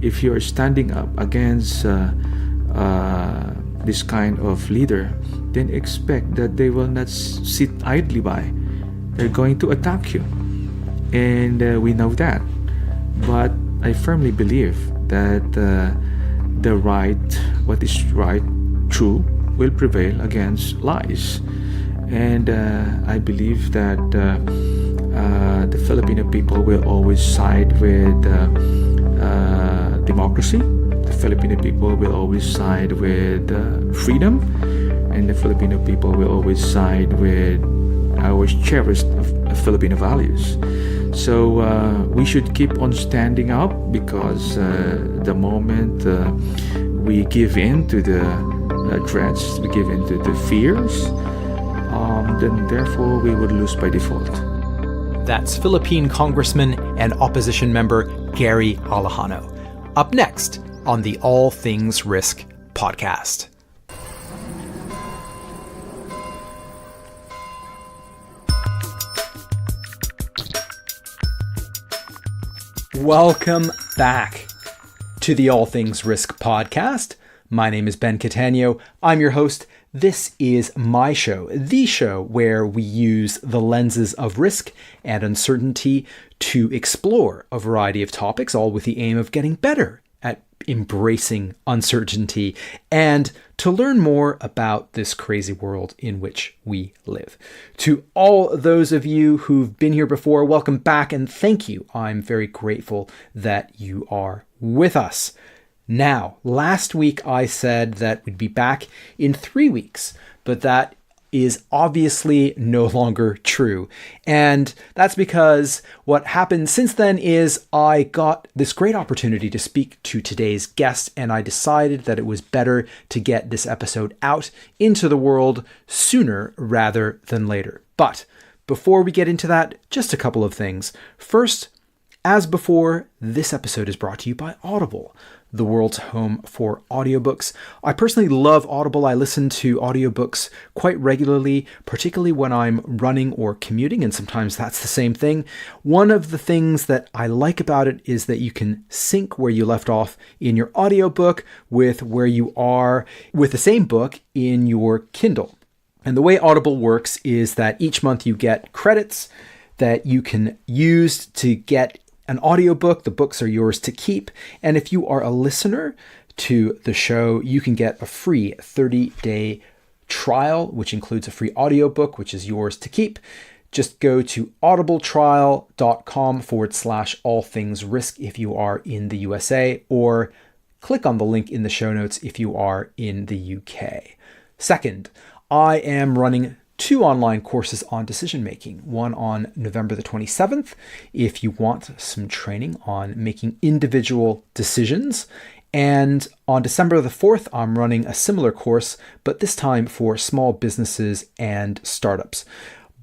if you're standing up against this kind of leader, then expect that they will not sit idly by. They're going to attack you. And we know that. But I firmly believe that the right, what is right, true, will prevail against lies. And I believe that the Filipino people will always side with democracy. The Filipino people will always side with freedom. And the Filipino people will always side with our cherished Filipino values. So we should keep on standing up, because the moment we give in to the threats, we give in to the fears, then therefore we would lose by default. That's Philippine Congressman and opposition member Gary Alejano. Up next on the All Things Risk podcast. Welcome back to the All Things Risk podcast. My name is Ben Catania. I'm your host. This is my show, the show where we use the lenses of risk and uncertainty to explore a variety of topics, all with the aim of getting better at embracing uncertainty and to learn more about this crazy world in which we live. To all those of you who've been here before, welcome back and thank you. I'm very grateful that you are with us. Now, last week I said that we'd be back in 3 weeks, but that is obviously no longer true. And that's because what happened since then is I got this great opportunity to speak to today's guest, and I decided that it was better to get this episode out into the world sooner rather than later. But before we get into that, just a couple of things. First, as before, this episode is brought to you by Audible, the world's home for audiobooks. I personally love Audible. I listen to audiobooks quite regularly, particularly when I'm running or commuting, and sometimes that's the same thing. One of the things that I like about it is that you can sync where you left off in your audiobook with where you are with the same book in your Kindle. And the way Audible works is that each month you get credits that you can use to get an audiobook. The books are yours to keep. And if you are a listener to the show, you can get a free 30-day trial, which includes a free audiobook, which is yours to keep. Just go to audibletrial.com/allthingsrisk if you are in the USA, or click on the link in the show notes if you are in the UK. Second, I am running 2 online courses on decision making, one on November the 27th, if you want some training on making individual decisions. And on December the 4th, I'm running a similar course, but this time for small businesses and startups.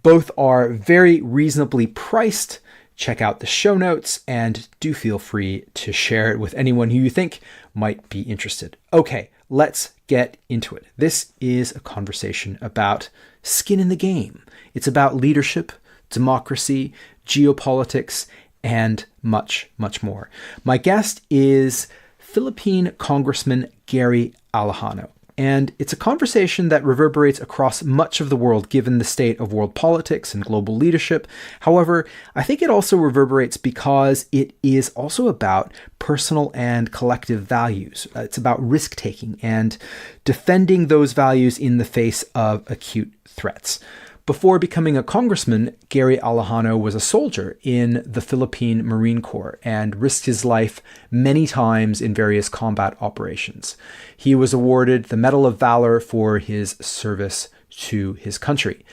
Both are very reasonably priced. Check out the show notes and do feel free to share it with anyone who you think might be interested. Okay, let's get into it. This is a conversation about skin in the game. It's about leadership, democracy, geopolitics, and much, much more. My guest is Philippine Congressman Gary Alejano. And it's a conversation that reverberates across much of the world given the state of world politics and global leadership. However, I think it also reverberates because it is also about personal and collective values. It's about risk-taking and defending those values in the face of acute threats. Before becoming a congressman, Gary Alejano was a soldier in the Philippine Marine Corps and risked his life many times in various combat operations. He was awarded the Medal of Valour for his service to his country.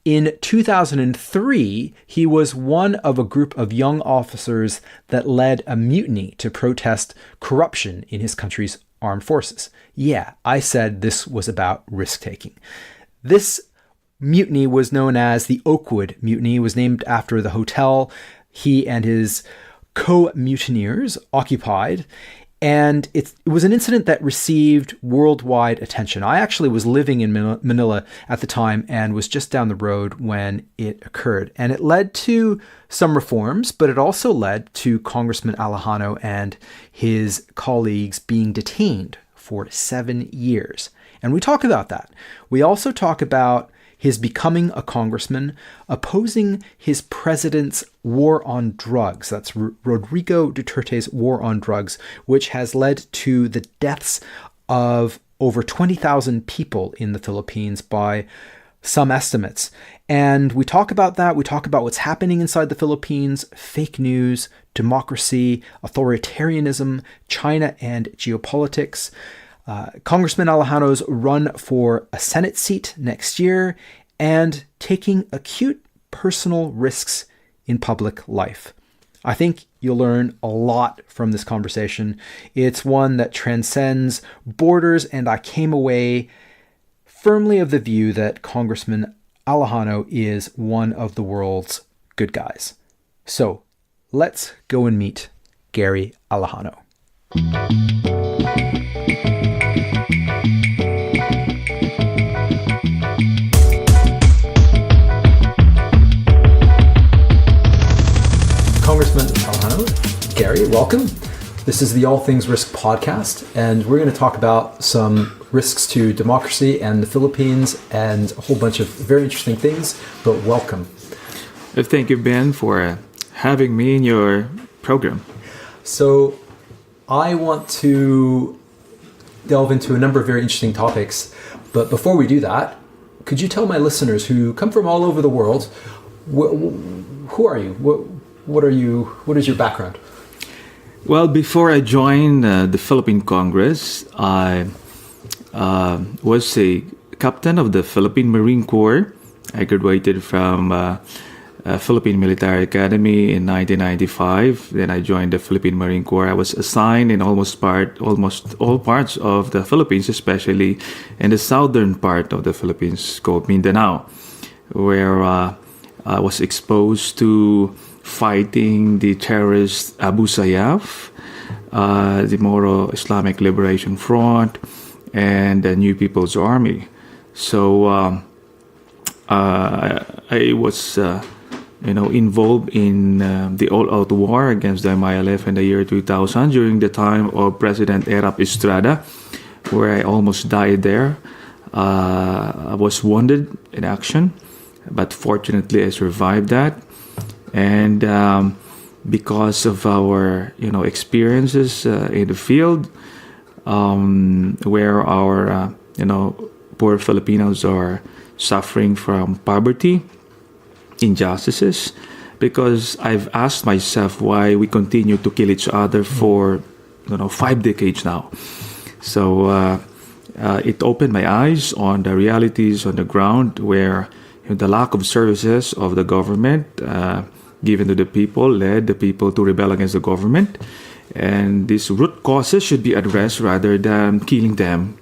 In 2003, he was one of a group of young officers that led a mutiny to protest corruption in his country's armed forces. Yeah, I said this was about risk-taking. This mutiny was known as the Oakwood Mutiny. It was named after the hotel he and his co-mutineers occupied. And it was an incident that received worldwide attention. I actually was living in Manila at the time and was just down the road when it occurred. And it led to some reforms, but it also led to Congressman Alejano and his colleagues being detained for 7 years. And we talk about that. We also talk about his becoming a congressman, opposing his president's war on drugs. That's Rodrigo Duterte's war on drugs, which has led to the deaths of over 20,000 people in the Philippines by some estimates. And we talk about that. We talk about what's happening inside the Philippines, fake news, democracy, authoritarianism, China and geopolitics. Congressman Alejano's run for a Senate seat next year, and taking acute personal risks in public life. I think you'll learn a lot from this conversation. It's one that transcends borders, and I came away firmly of the view that Congressman Alejano is one of the world's good guys. So let's go and meet Gary Alejano. Congressman Alejano, Gary, welcome. This is the All Things Risk podcast, and we're going to talk about some risks to democracy and the Philippines and a whole bunch of very interesting things, but welcome. Thank you, Ben, for having me in your program. So I want to delve into a number of very interesting topics, but before we do that, could you tell my listeners who come from all over the world, who are you? What are you? What is your background? Well, before I joined the Philippine Congress, I was a captain of the Philippine Marine Corps. I graduated from Philippine Military Academy in 1995. Then I joined the Philippine Marine Corps. I was assigned in almost all parts of the Philippines, especially in the southern part of the Philippines called Mindanao, where I was exposed to fighting the terrorist Abu Sayyaf, the Moro Islamic Liberation Front, and the New People's Army. So I was, involved in the all-out war against the MILF in the year 2000 during the time of President Erap Estrada, where I almost died there. I was wounded in action, but fortunately I survived that. And because of our, experiences in the field, where our, poor Filipinos are suffering from poverty, injustices, because I've asked myself why we continue to kill each other for, 5 decades now. So it opened my eyes on the realities on the ground, where the lack of services of the government given to the people led the people to rebel against the government, and these root causes should be addressed rather than killing them.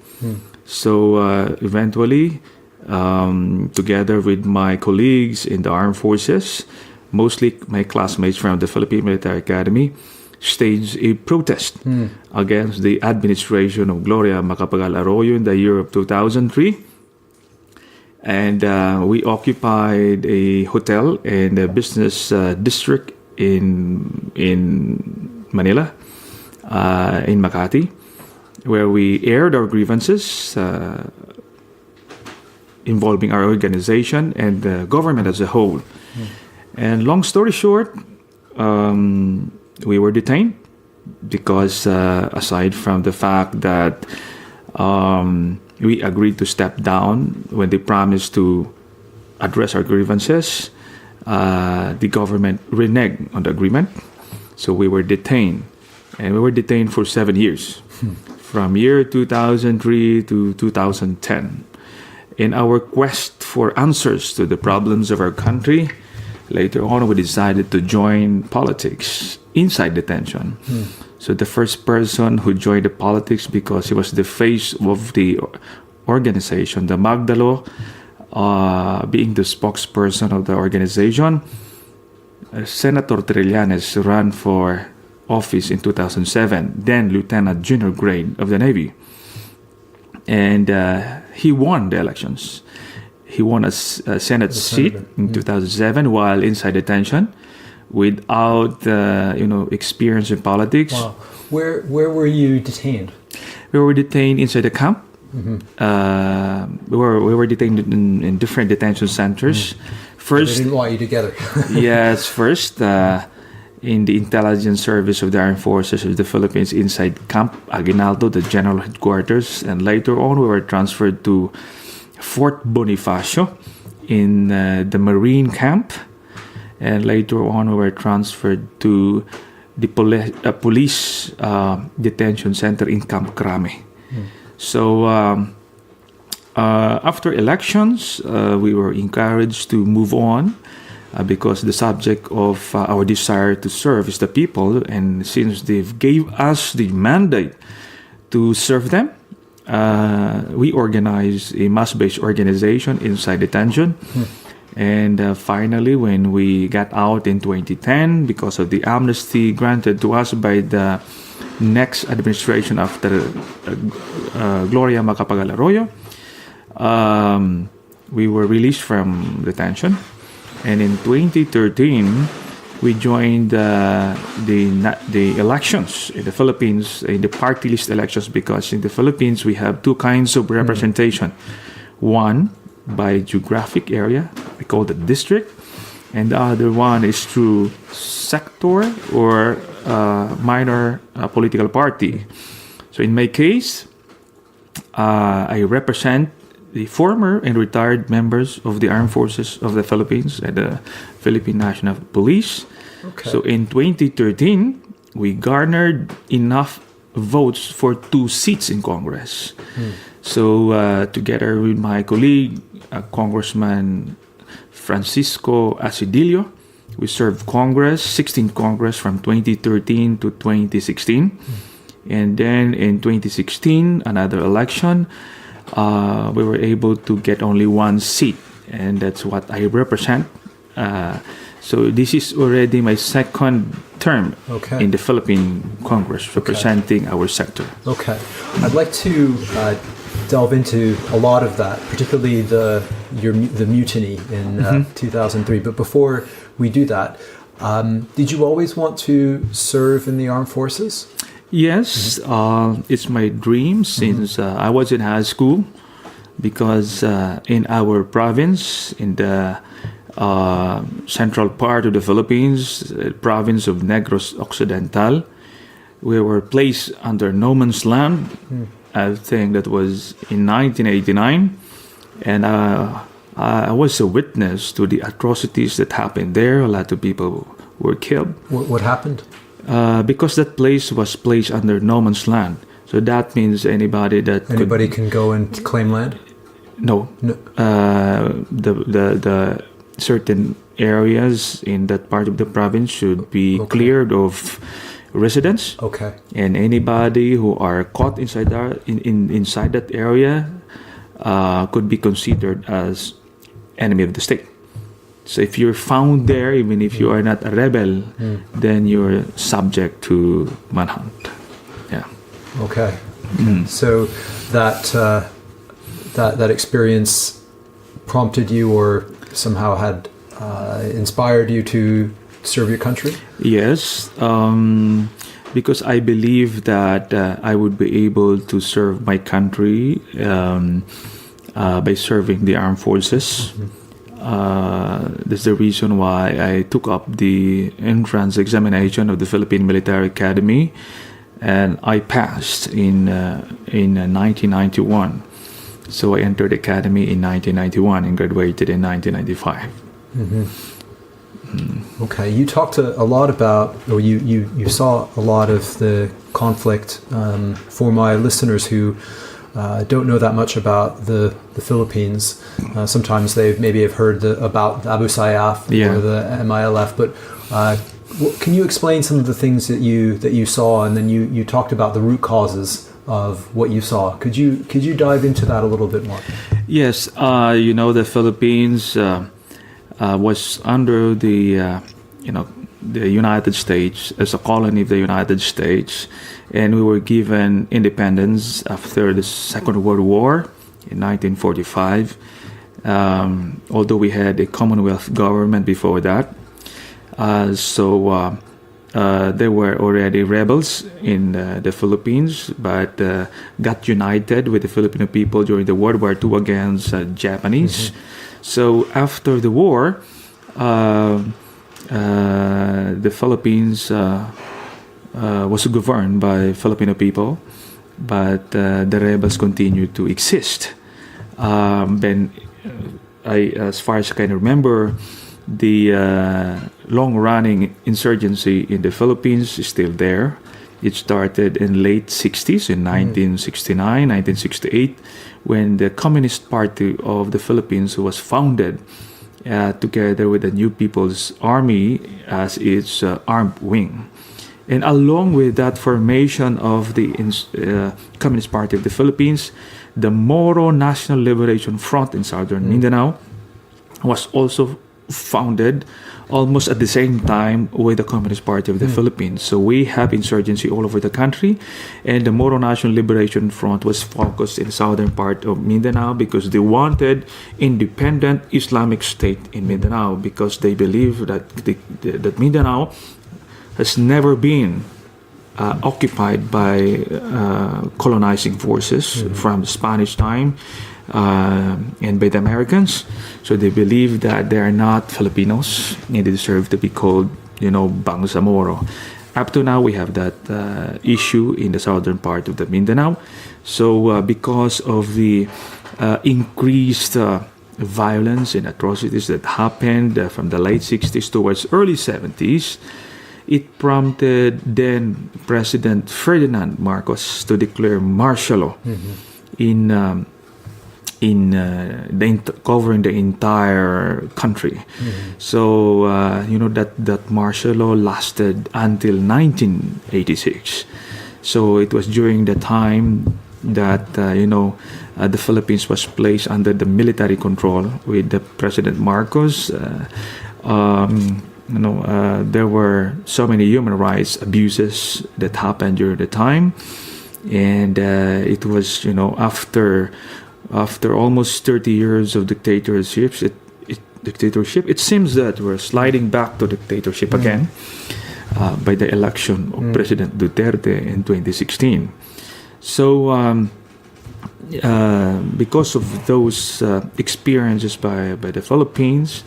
So eventually, together with my colleagues in the armed forces, mostly my classmates from the Philippine Military Academy, staged a protest against the administration of Gloria Macapagal-Arroyo in the year of 2003. And we occupied a hotel in the business district in Manila, in Makati, where we aired our grievances involving our organization and the government as a whole. And long story short, we were detained because aside from the fact that we agreed to step down when they promised to address our grievances, the government reneged on the agreement. So we were detained. And we were detained for 7 years, from year 2003 to 2010. In our quest for answers to the problems of our country, later on we decided to join politics inside detention. So the first person who joined the politics because he was the face of the organization, the Magdalo, being the spokesperson of the organization, Senator Trillanes ran for office in 2007, then Lieutenant General grade of the Navy. And he won the elections. He won a Senate seat in 2007 while inside detention, without experience in politics. Wow. Where were you detained? We were detained inside the camp. We were detained in different detention centers. First, they didn't want you together. yes, first in the intelligence service of the Armed Forces of the Philippines inside Camp Aguinaldo, the general headquarters, and later on we were transferred to Fort Bonifacio in the Marine camp, and later on we were transferred to the police detention center in Camp Crame. So after elections, we were encouraged to move on because the subject of our desire to serve is the people, and since they've gave us the mandate to serve them, we organized a mass-based organization inside detention. And finally, when we got out in 2010, because of the amnesty granted to us by the next administration after Gloria Macapagal-Arroyo, we were released from detention. And in 2013, we joined the elections in the Philippines, in the party list elections, because in the Philippines we have two kinds of representation. One by geographic area, we call it district, and the other one is through sector or minor political party. So in my case, I represent the former and retired members of the Armed Forces of the Philippines and the Philippine National Police. Okay. So in 2013, we garnered enough votes for 2 seats in Congress. So together with my colleague, Congressman Francisco Acidillo, we served Congress, 16th Congress from 2013 to 2016. And then in 2016, another election, we were able to get only 1 seat, and that's what I represent. So this is already my second term in the Philippine Congress representing our sector. Okay. I'd like to delve into a lot of that, particularly the mutiny in 2003. But before we do that, did you always want to serve in the armed forces? Yes, it's my dream since I was in high school, because in our province, in the central part of the Philippines, province of Negros Occidental, we were placed under no man's land. I think that was in 1989, and I was a witness to the atrocities that happened there. A lot of people were killed. What happened? Because that place was placed under no man's land. So that means anybody can go and claim land? No. The certain areas in that part of the province should be cleared of residents. Okay. And anybody who are caught inside that area could be considered as enemy of the state. So if you're found there, even if you are not a rebel, then you're subject to manhunt. Yeah. Okay. So that experience prompted you, or somehow had inspired you to serve your country? Yes, because I believe that I would be able to serve my country by serving the armed forces. That's the reason why I took up the entrance examination of the Philippine Military Academy, and I passed in 1991. So I entered the academy in 1991 and graduated in 1995. Okay, you talked a lot about, or you saw a lot of the conflict. For my listeners who don't know that much about the Philippines, sometimes they maybe have heard about Abu Sayyaf or the MILF, but can you explain some of the things that you saw, and then you talked about the root causes of what you saw. Could you dive into that a little bit more? Yes, the Philippines was under the the United States as a colony of the United States, and we were given independence after the Second World War in 1945. Although we had a Commonwealth government before that, there were already rebels in the Philippines, but got united with the Filipino people during the World War II against Japanese. So after the war, the Philippines was governed by Filipino people, but the rebels continued to exist. As far as I can remember, the long-running insurgency in the Philippines is still there. It started in late 60s, in 1969, 1968, when the Communist Party of the Philippines was founded together with the New People's Army as its armed wing. And along with that formation of the Communist Party of the Philippines, the Moro National Liberation Front in southern Mindanao was also founded almost at the same time with the Communist Party of the Philippines. So we have insurgency all over the country, and the Moro National Liberation Front was focused in the southern part of Mindanao because they wanted independent Islamic state in Mindanao, because they believe that that Mindanao has never been occupied by colonizing forces from the Spanish time and by the Americans. So they believe that they are not Filipinos and they deserve to be called, Bangsamoro. Up to now, we have that issue in the southern part of the Mindanao. So because of the increased violence and atrocities that happened from the late 60s towards early 70s, it prompted then President Ferdinand Marcos to declare martial law covering the entire country. So that martial law lasted until 1986. So it was during the time that the Philippines was placed under the military control with the President Marcos. There were so many human rights abuses that happened during the time, and it was after almost 30 years of dictatorship, it seems that we're sliding back to dictatorship again by the election of President Duterte in 2016. So because of those experiences by the Philippines,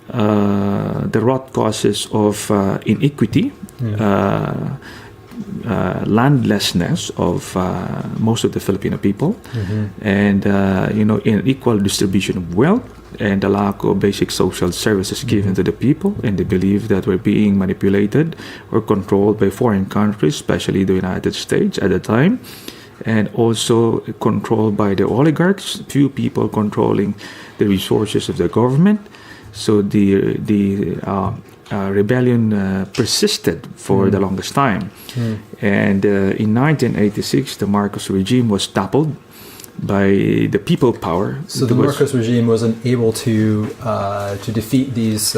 the root causes of inequity, landlessness of most of the Filipino people, and unequal distribution of wealth, and the lack of basic social services given to the people, and they believe that we're being manipulated or controlled by foreign countries, especially the United States at the time, and also controlled by the oligarchs, few people controlling the resources of the government. So the rebellion persisted for the longest time. And in 1986, the Marcos regime was toppled by the people power. So the Marcos regime wasn't able to defeat these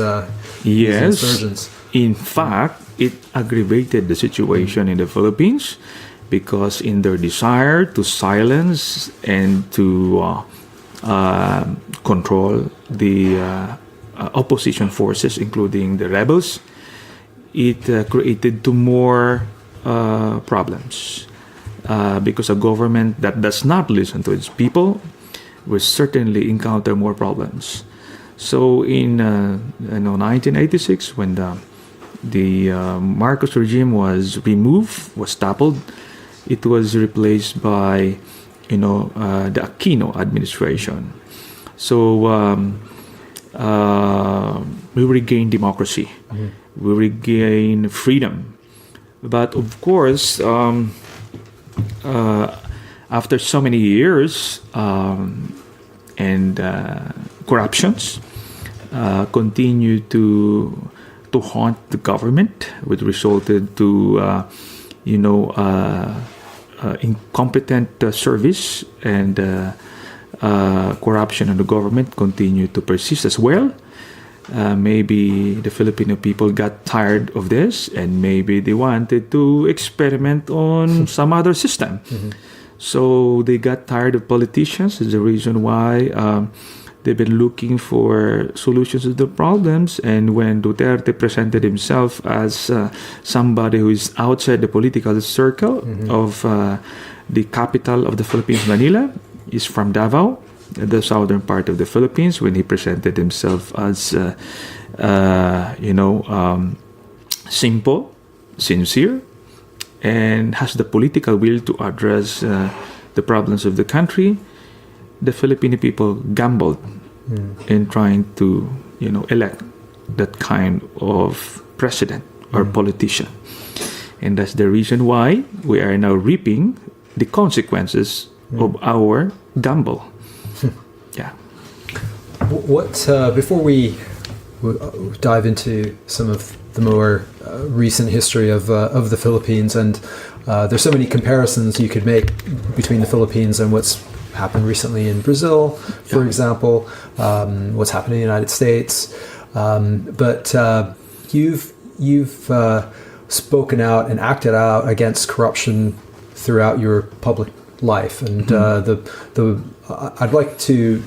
insurgents. In fact, it aggravated the situation in the Philippines, because in their desire to silence and to control the opposition forces, including the rebels, it created two more problems. Because a government that does not listen to its people will certainly encounter more problems. So in 1986, when the Marcos regime was removed, was toppled, it was replaced by the Aquino administration. So we regain democracy, we regain freedom. But of course, after so many years and corruptions continue to haunt the government, which resulted to incompetent service, and corruption in the government continued to persist as well. Maybe the Filipino people got tired of this, and maybe they wanted to experiment on some other system. So they got tired of politicians. Is the reason why they've been looking for solutions to the problems. And when Duterte presented himself as somebody who is outside the political circle of the capital of the Philippines, Manila, is from Davao, the southern part of the Philippines, when he presented himself as, simple, sincere, and has the political will to address the problems of the country, the Filipino people gambled in trying to, elect that kind of president or politician. And that's the reason why we are now reaping the consequences of our gamble. Yeah. What before we dive into some of the more recent history of the Philippines, and there's so many comparisons you could make between the Philippines and what's happened recently in Brazil, for example, what's happened in the United States, but you've spoken out and acted out against corruption throughout your public life, and I'd like to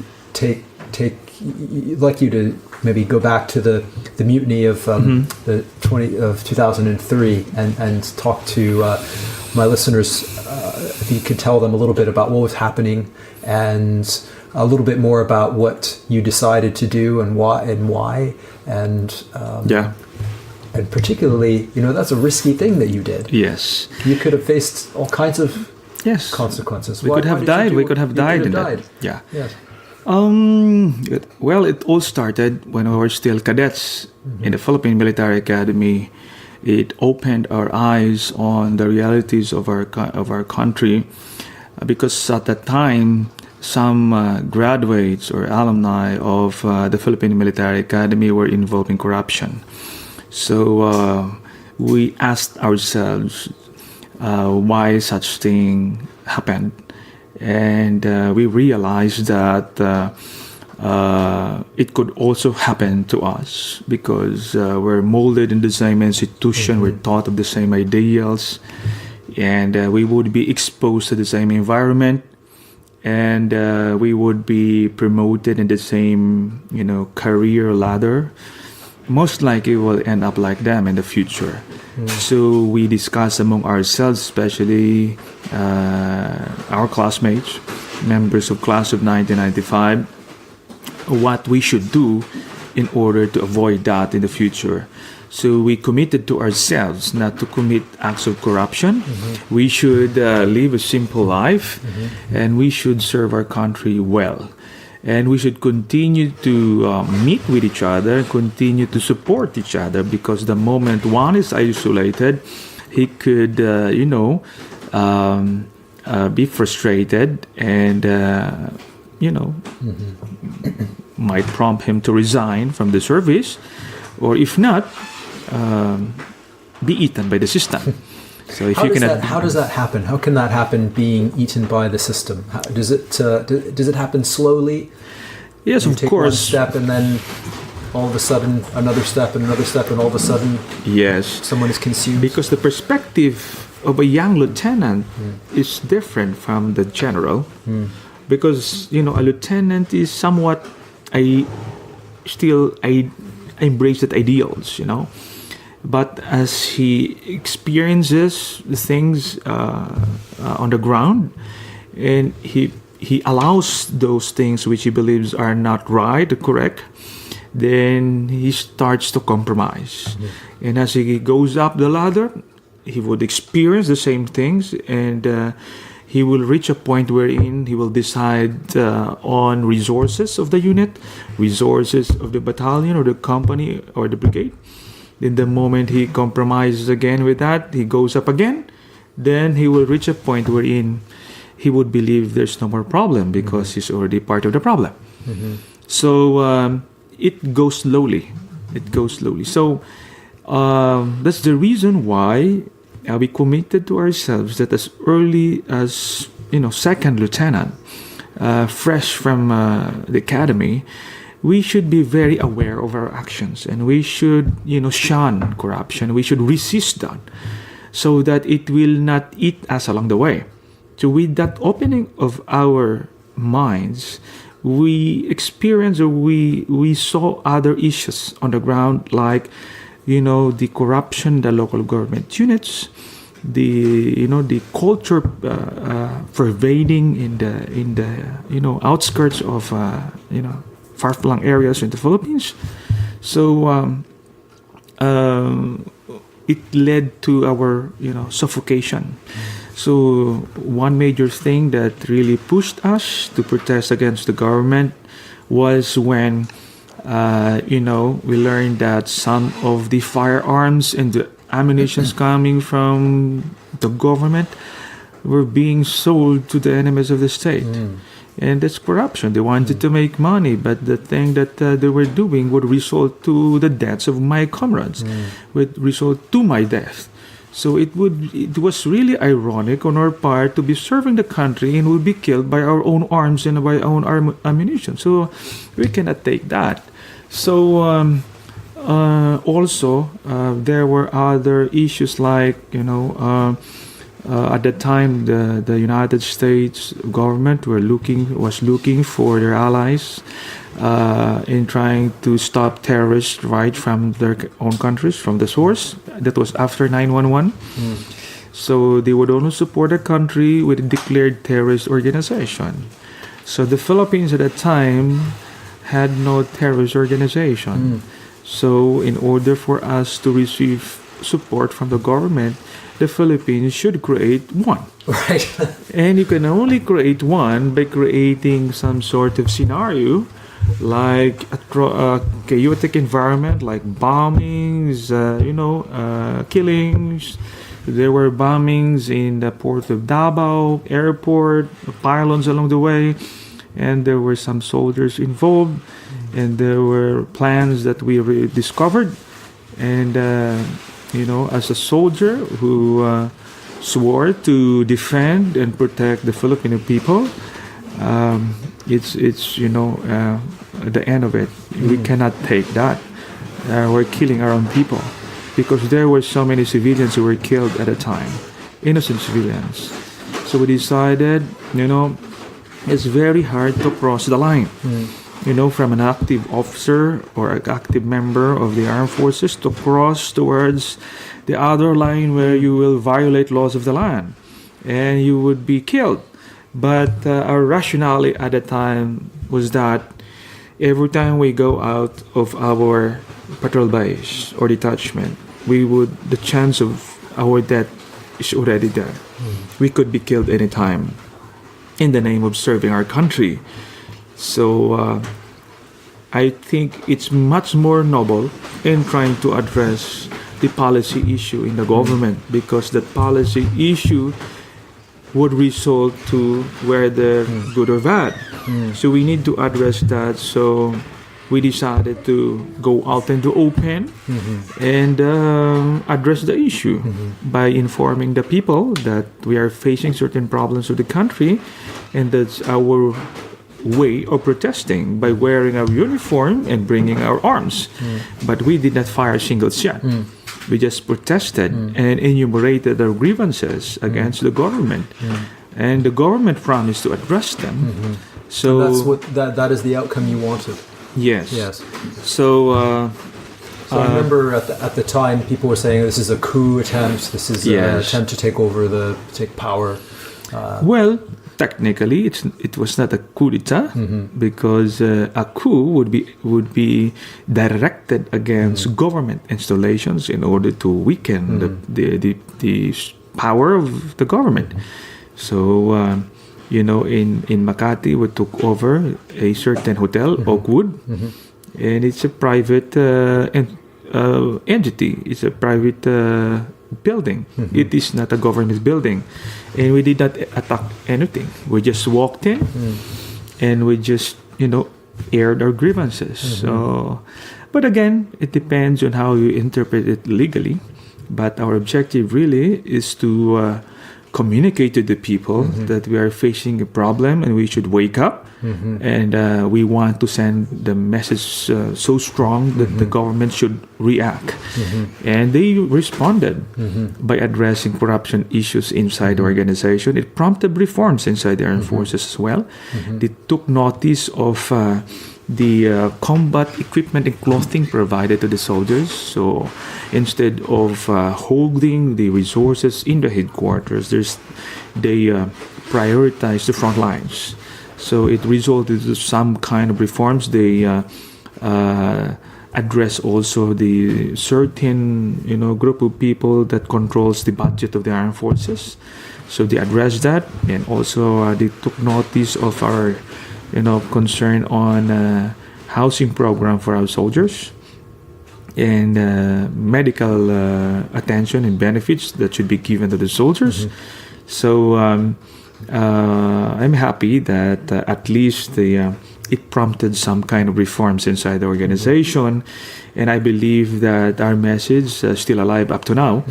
like you to maybe go back to the mutiny of the 2003 and talk to my listeners. If you could tell them a little bit about what was happening and a little bit more about what you decided to do and why, and particularly, that's a risky thing that you did. Yes. You could have faced all kinds of consequences. We could have died. We could have died in that. Yeah. Yes. Well, it all started when we were still cadets in the Philippine Military Academy. It opened our eyes on the realities of our country, because at that time, some graduates or alumni of the Philippine Military Academy were involved in corruption. So we asked ourselves why such thing happened. And we realized that it could also happen to us, because we're molded in the same institution, we're taught of the same ideals, and we would be exposed to the same environment, and we would be promoted in the same, career ladder. Most likely we'll end up like them in the future. So we discussed among ourselves, especially our classmates, members of class of 1995, what we should do in order to avoid that in the future. So we committed to ourselves not to commit acts of corruption. We should live a simple life, and we should serve our country well. And we should continue to meet with each other, continue to support each other, because the moment one is isolated, he could, be frustrated, and, might prompt him to resign from the service, or if not, be eaten by the system. So if how does that happen? How can that happen, being eaten by the system? Does it happen slowly? Yes, you of take course. One step, and then all of a sudden another step, and another step, and all of a sudden someone is consumed. Because the perspective of a young lieutenant is different from the general. Because a lieutenant is somewhat embrace that ideals, But as he experiences the things on the ground, and he allows those things which he believes are not right or correct, then he starts to compromise. And as he goes up the ladder, he would experience the same things, and he will reach a point wherein he will decide on resources of the unit, resources of the battalion or the company or the brigade. Then the moment he compromises again with that, he goes up again, then he will reach a point wherein he would believe there's no more problem, because he's already part of the problem. So it goes slowly. So that's the reason why we committed to ourselves that as early as second lieutenant, fresh from the academy, we should be very aware of our actions, and we should, shun corruption. We should resist that, so that it will not eat us along the way. So with that opening of our minds, we experienced, or we saw other issues on the ground, like, the corruption, the local government units, the culture pervading in the outskirts of far-flung areas in the Philippines. So it led to our suffocation. So one major thing that really pushed us to protest against the government was when we learned that some of the firearms and the ammunitions coming from the government were being sold to the enemies of the state. And that's corruption. They wanted to make money, but the thing that they were doing would result to the deaths of my comrades, would result to my death. So it was really ironic on our part to be serving the country and would be killed by our own arms and by our own ammunition. So we cannot take that. So also there were other issues, like at the time the United States government was looking for their allies in trying to stop terrorists right from their own countries, from the source. That was after 9/11. So they would only support a country with a declared terrorist organization. So the Philippines at that time had no terrorist organization. So in order for us to receive support from the government, the Philippines should create one. Right. And you can only create one by creating some sort of scenario, like a chaotic environment, like bombings, killings. There were bombings in the port of Davao airport, pylons along the way, and there were some soldiers involved, and there were plans that we discovered. And as a soldier who swore to defend and protect the Filipino people, it's the end of it. We cannot take that. We're killing our own people, because there were so many civilians who were killed at a time, innocent civilians. So we decided, it's very hard to cross the line. From an active officer or an active member of the armed forces to cross towards the other line where you will violate laws of the land and you would be killed. But our rationale at the time was that every time we go out of our patrol base or detachment, the chance of our death is already there. We could be killed anytime in the name of serving our country. So I think it's much more noble in trying to address the policy issue in the government, because that policy issue would result to whether good or bad. So we need to address that. So we decided to go out into open and address the issue by informing the people that we are facing certain problems with the country, and that's our way of protesting, by wearing our uniform and bringing our arms. But we did not fire a single shot. We just protested and enumerated our grievances against the government, and the government promised to address them. So that is the outcome you wanted. Yes. So I remember at the time people were saying this is a coup attempt. This is an attempt to take power. Well, technically, it was not a coup d'état, because a coup would be directed against government installations in order to weaken the power of the government. So in Makati, we took over a certain hotel, Oakwood, and it's a private entity. It's a private building. It is not a government building, and we did not attack anything. We just walked in and we just aired our grievances. So, but again, it depends on how you interpret it legally. But our objective really is to communicate to the people that we are facing a problem and we should wake up. And we want to send the message so strong that the government should react. And they responded by addressing corruption issues inside the organization. It prompted reforms inside the armed forces as well. They took notice of the combat equipment and clothing provided to the soldiers. So instead of holding the resources in the headquarters, they prioritize the front lines. So it resulted in some kind of reforms. They address also the certain group of people that controls the budget of the armed forces. So they addressed that, and also they took notice of our concern on housing program for our soldiers and medical attention and benefits that should be given to the soldiers. So I'm happy that at least it prompted some kind of reforms inside the organization, and I believe that our message is still alive up to now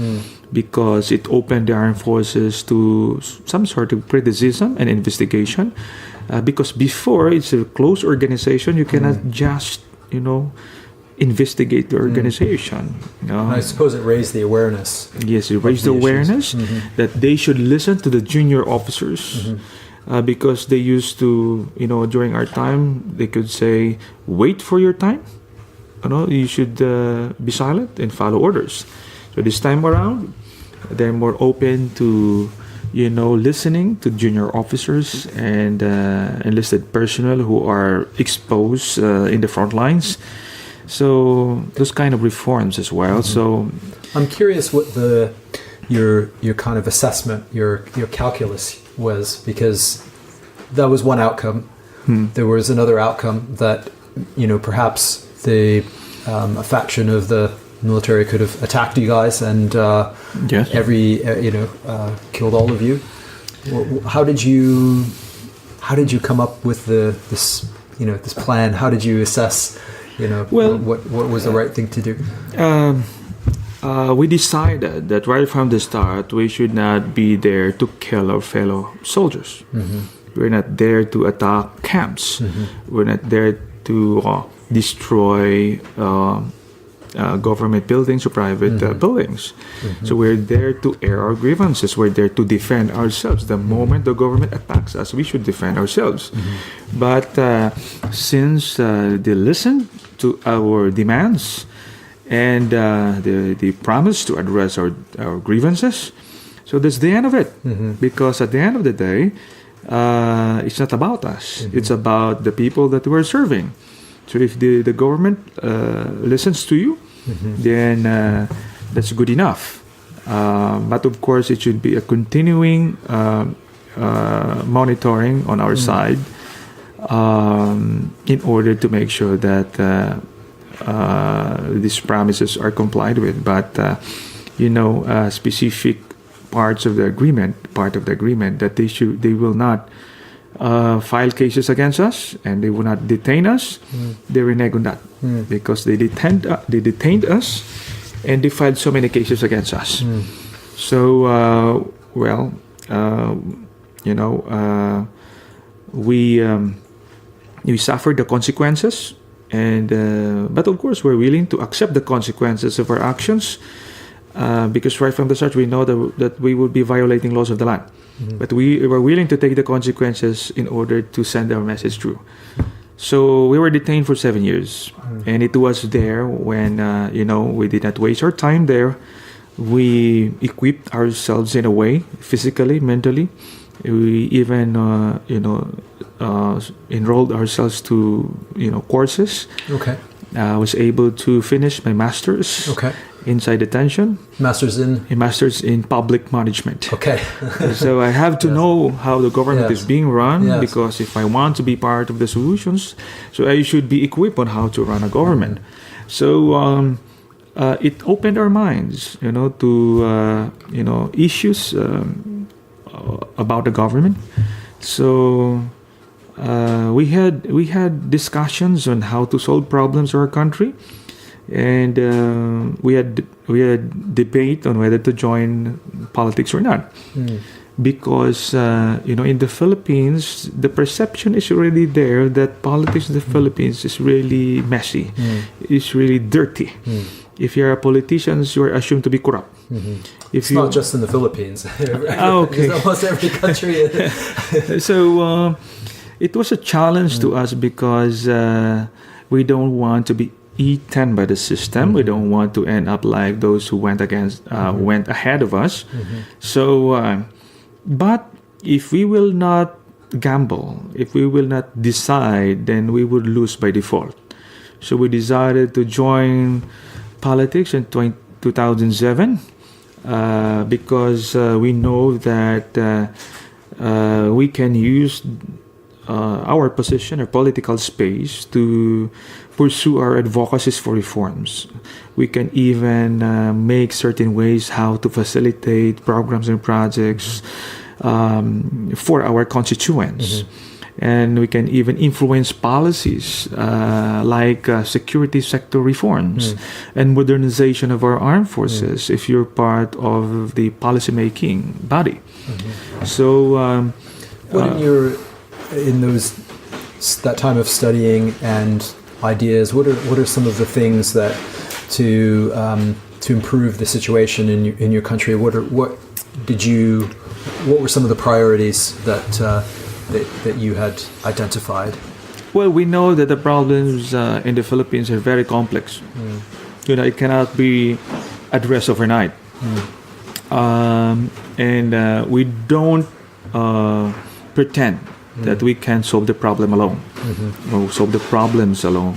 because it opened the armed forces to some sort of criticism and investigation. Because before, it's a closed organization, you cannot just investigate the organization. I suppose it raised the awareness. Yes, it raised the awareness that they should listen to the junior officers because they used to, during our time, they could say, wait for your time. You should be silent and follow orders. So this time around, they're more open to, listening to junior officers and enlisted personnel who are exposed in the front lines. So those kind of reforms as well. So I'm curious what your kind of assessment, your calculus was, because that was one outcome. There was another outcome that perhaps a faction of the military could have attacked you guys and killed all of you. How did you come up with this plan? How did you assess what was the right thing to do? We decided that right from the start we should not be there to kill our fellow soldiers. We're not there to attack camps. We're not there to destroy government buildings or private buildings. So we're there to air our grievances. We're there to defend ourselves. The moment the government attacks us, we should defend ourselves. But since they listened to our demands and they promised to address our grievances, so that's the end of it. Because at the end of the day, it's not about us. It's about the people that we're serving. So if the government listens to you, then that's good enough. But of course, it should be a continuing monitoring on our side in order to make sure that these promises are complied with. But specific part of the agreement that they will not file cases against us and they will not detain us. They renege on that because they detained us and they filed so many cases against us. So we suffered the consequences, and but of course we're willing to accept the consequences of our actions because right from the start we know that we will be violating laws of the land. But we were willing to take the consequences in order to send our message through. So we were detained for 7 years, and it was there when we did not waste our time there. We equipped ourselves in a way, physically, mentally. We even enrolled ourselves to courses. Okay. I was able to finish my master's. Okay. Inside detention. Master's in? A master's in public management. Okay. So I have to know how the government is being run because if I want to be part of the solutions, so I should be equipped on how to run a government. So it opened our minds, to issues about the government. So we had discussions on how to solve problems in our country. And we had debate on whether to join politics or not. because in the Philippines, the perception is already there that politics in the Philippines is really messy, it's really dirty. If you're a politician, you're assumed to be corrupt. It's not just in the Philippines. Okay. It's almost every country. So it was a challenge to us because we don't want to be eaten by the system. We don't want to end up like those who went ahead of us. So, but if we will not gamble, if we will not decide, then we would lose by default. So we decided to join politics in 2007 because we know that we can use our position or political space to pursue our advocacies for reforms. We can even make certain ways how to facilitate programs and projects for our constituents. And we can even influence policies like security sector reforms and modernization of our armed forces if you're part of the policymaking body. So, in that time of studying and ideas, what are some of the things that to improve the situation in your country? What were some of the priorities that you had identified? Well, we know that the problems in the Philippines are very complex. It cannot be addressed overnight. And we don't pretend that we can solve the problem alone or solve the problems alone.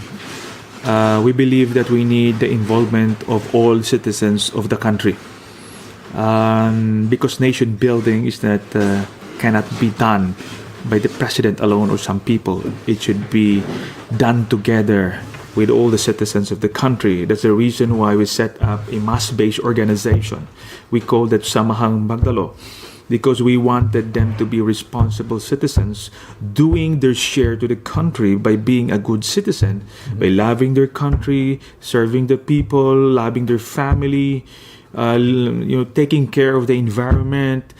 We believe that we need the involvement of all citizens of the country because nation building is that cannot be done by the president alone or some people. It should be done together with all the citizens of the country. That's the reason why we set up a mass-based organization. We call that Samahang Magdalo, because we wanted them to be responsible citizens doing their share to the country by being a good citizen, by loving their country, serving the people, loving their family, taking care of the environment,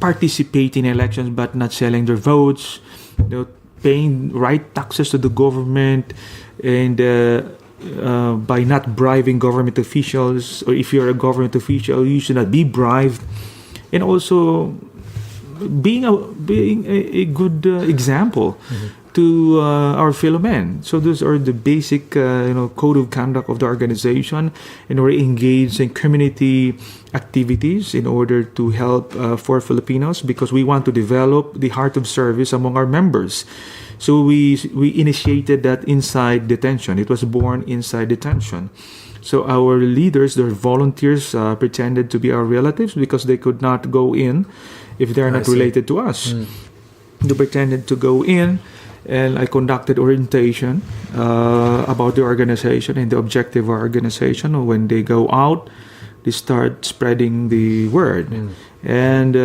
participating in elections but not selling their votes, paying right taxes to the government, and by not bribing government officials, or if you're a government official, you should not be bribed, and also being a good example to our fellow men. So those are the basic code of conduct of the organization, and we're engaged in community activities in order to help for Filipinos, because we want to develop the heart of service among our members. So we initiated that inside detention. It was born inside detention. So our leaders, their volunteers, pretended to be our relatives because they could not go in if they are not related to us. They pretended to go in, and I conducted orientation about the organization and the objective of our organization. When they go out, they start spreading the word. And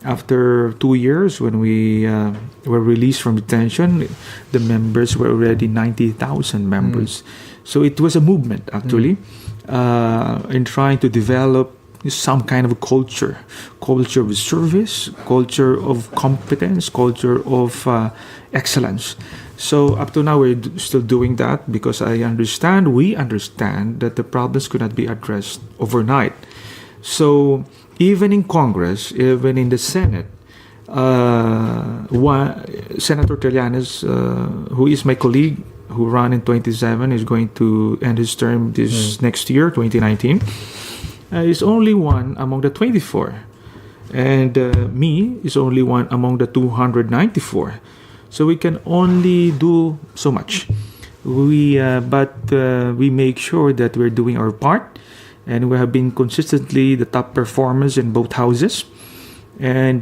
after 2 years, when we were released from detention, the members were already 90,000 members. So it was a movement, actually, in trying to develop some kind of a culture of service, culture of competence, culture of excellence. So up to now, we're still doing that because we understand that the problems could not be addressed overnight. So even in Congress, even in the Senate, Senator Trillanes, who is my colleague, who ran in 27, is going to end his term this next year, 2019. Is only one among the 24, and me is only one among the 294. So we can only do so much. But we make sure that we're doing our part, and we have been consistently the top performers in both houses. And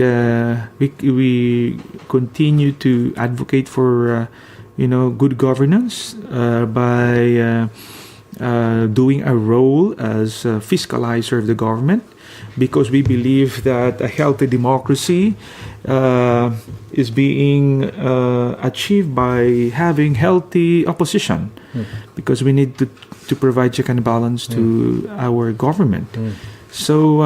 we continue to advocate for good governance by doing a role as a fiscalizer of the government, because we believe that a healthy democracy is being achieved by having healthy opposition, because we need to provide check and balance to our government. So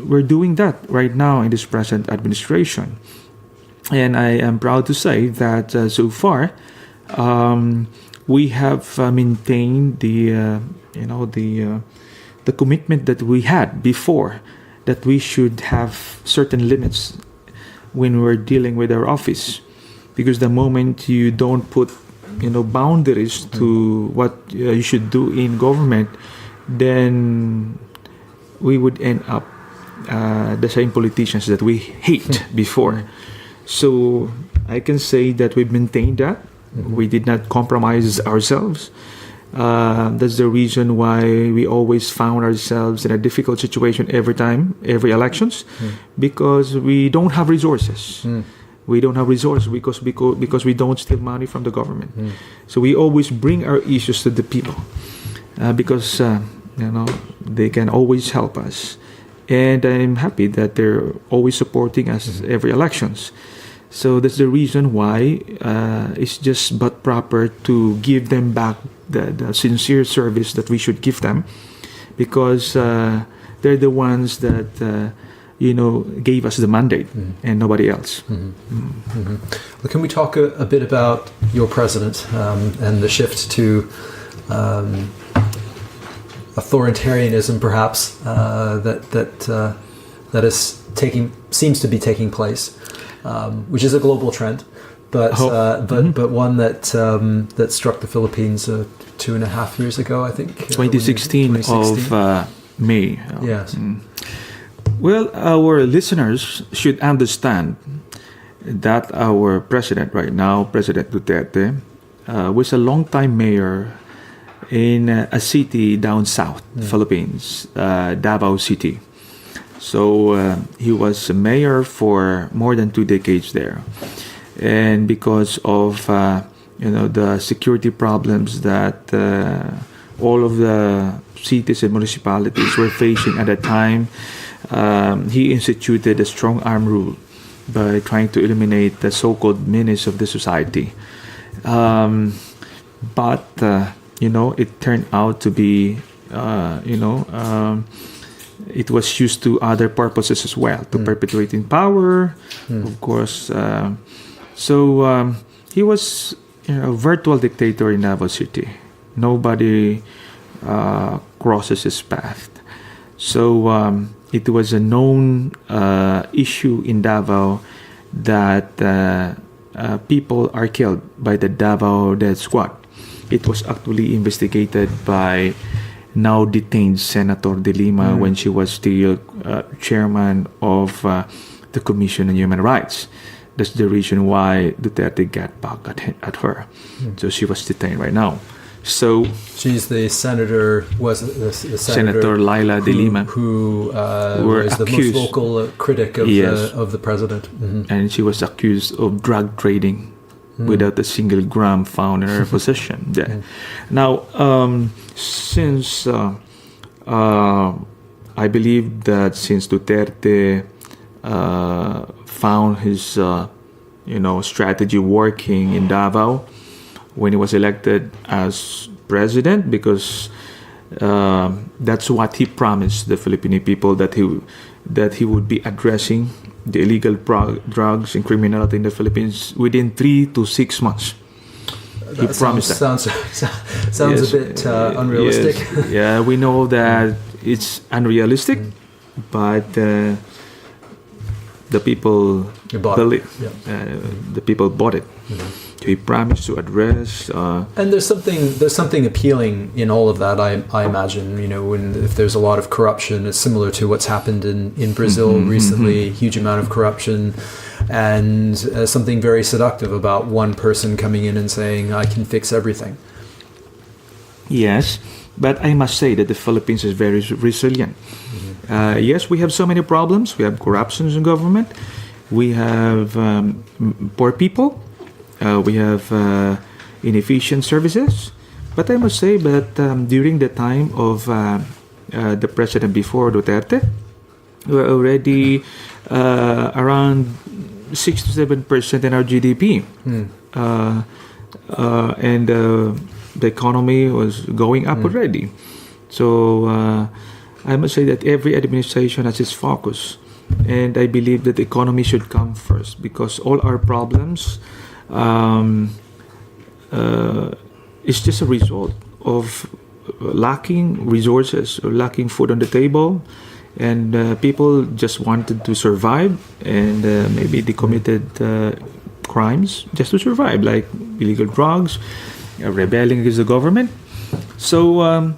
we're doing that right now in this present administration. And I am proud to say that so far we have maintained the commitment that we had before, that we should have certain limits when we're dealing with our office, because the moment you don't put boundaries to what you should do in government, then we would end up the same politicians that we hate before. So I can say that we've maintained that. We did not compromise ourselves. That's the reason why we always found ourselves in a difficult situation every elections, because we don't have resources. We don't have resources because we don't steal money from the government. So we always bring our issues to the people because they can always help us. And I'm happy that they're always supporting us every elections. So that's the reason why it's just but proper to give them back the sincere service that we should give them, because they're the ones that gave us the mandate and nobody else. Well, can we talk a bit about your president and the shift to authoritarianism, perhaps, that is seems to be taking place, which is a global trend, but one that struck the Philippines 2.5 years ago, I think. 2016 of May. Yes. Well, our listeners should understand that our president right now, President Duterte, was a long-time mayor in a city down south, Philippines, Davao City. So he was a mayor for more than 2 decades there. And because of the security problems that all of the cities and municipalities were facing at that time, he instituted a strong arm rule by trying to eliminate the so-called menace of the society. But it turned out to be, it was used to other purposes as well, to perpetuating power, of course. So he was a virtual dictator in Davao City. Nobody crosses his path. So it was a known issue in Davao that people are killed by the Davao Death Squad. It was actually investigated by now detained Senator De Lima when she was still chairman of the Commission on Human Rights. That's the reason why Duterte got back at her. So she was detained right now. So she's the senator. Was the Senator Laila De Lima, who was the most vocal critic of the president, and she was accused of drug trading without a single gram found in her possession. Yeah. Now, since I believe that since Duterte found his strategy working in Davao when he was elected as president, because that's what he promised the Filipino people, that he would be addressing the illegal drugs and criminality in the Philippines within 3 to 6 months. He promised that. Sounds a bit unrealistic. Yes. Yeah, we know that it's unrealistic, but the people believe. The people bought it. He promised to address. And there's something appealing in all of that. I imagine, if there's a lot of corruption, it's similar to what's happened in Brazil recently. Huge amount of corruption, and something very seductive about one person coming in and saying, "I can fix everything." Yes, but I must say that the Philippines is very resilient. Yes, we have so many problems. We have corruption in government. We have poor people. We have inefficient services. But I must say that during the time of the president before Duterte, we're already around 6 to 7% in our GDP. And the economy was going up already. So I must say that every administration has its focus, and I believe that the economy should come first, because all our problems is just a result of lacking resources or lacking food on the table, and people just wanted to survive, and maybe they committed crimes just to survive, like illegal drugs, rebelling against the government. So,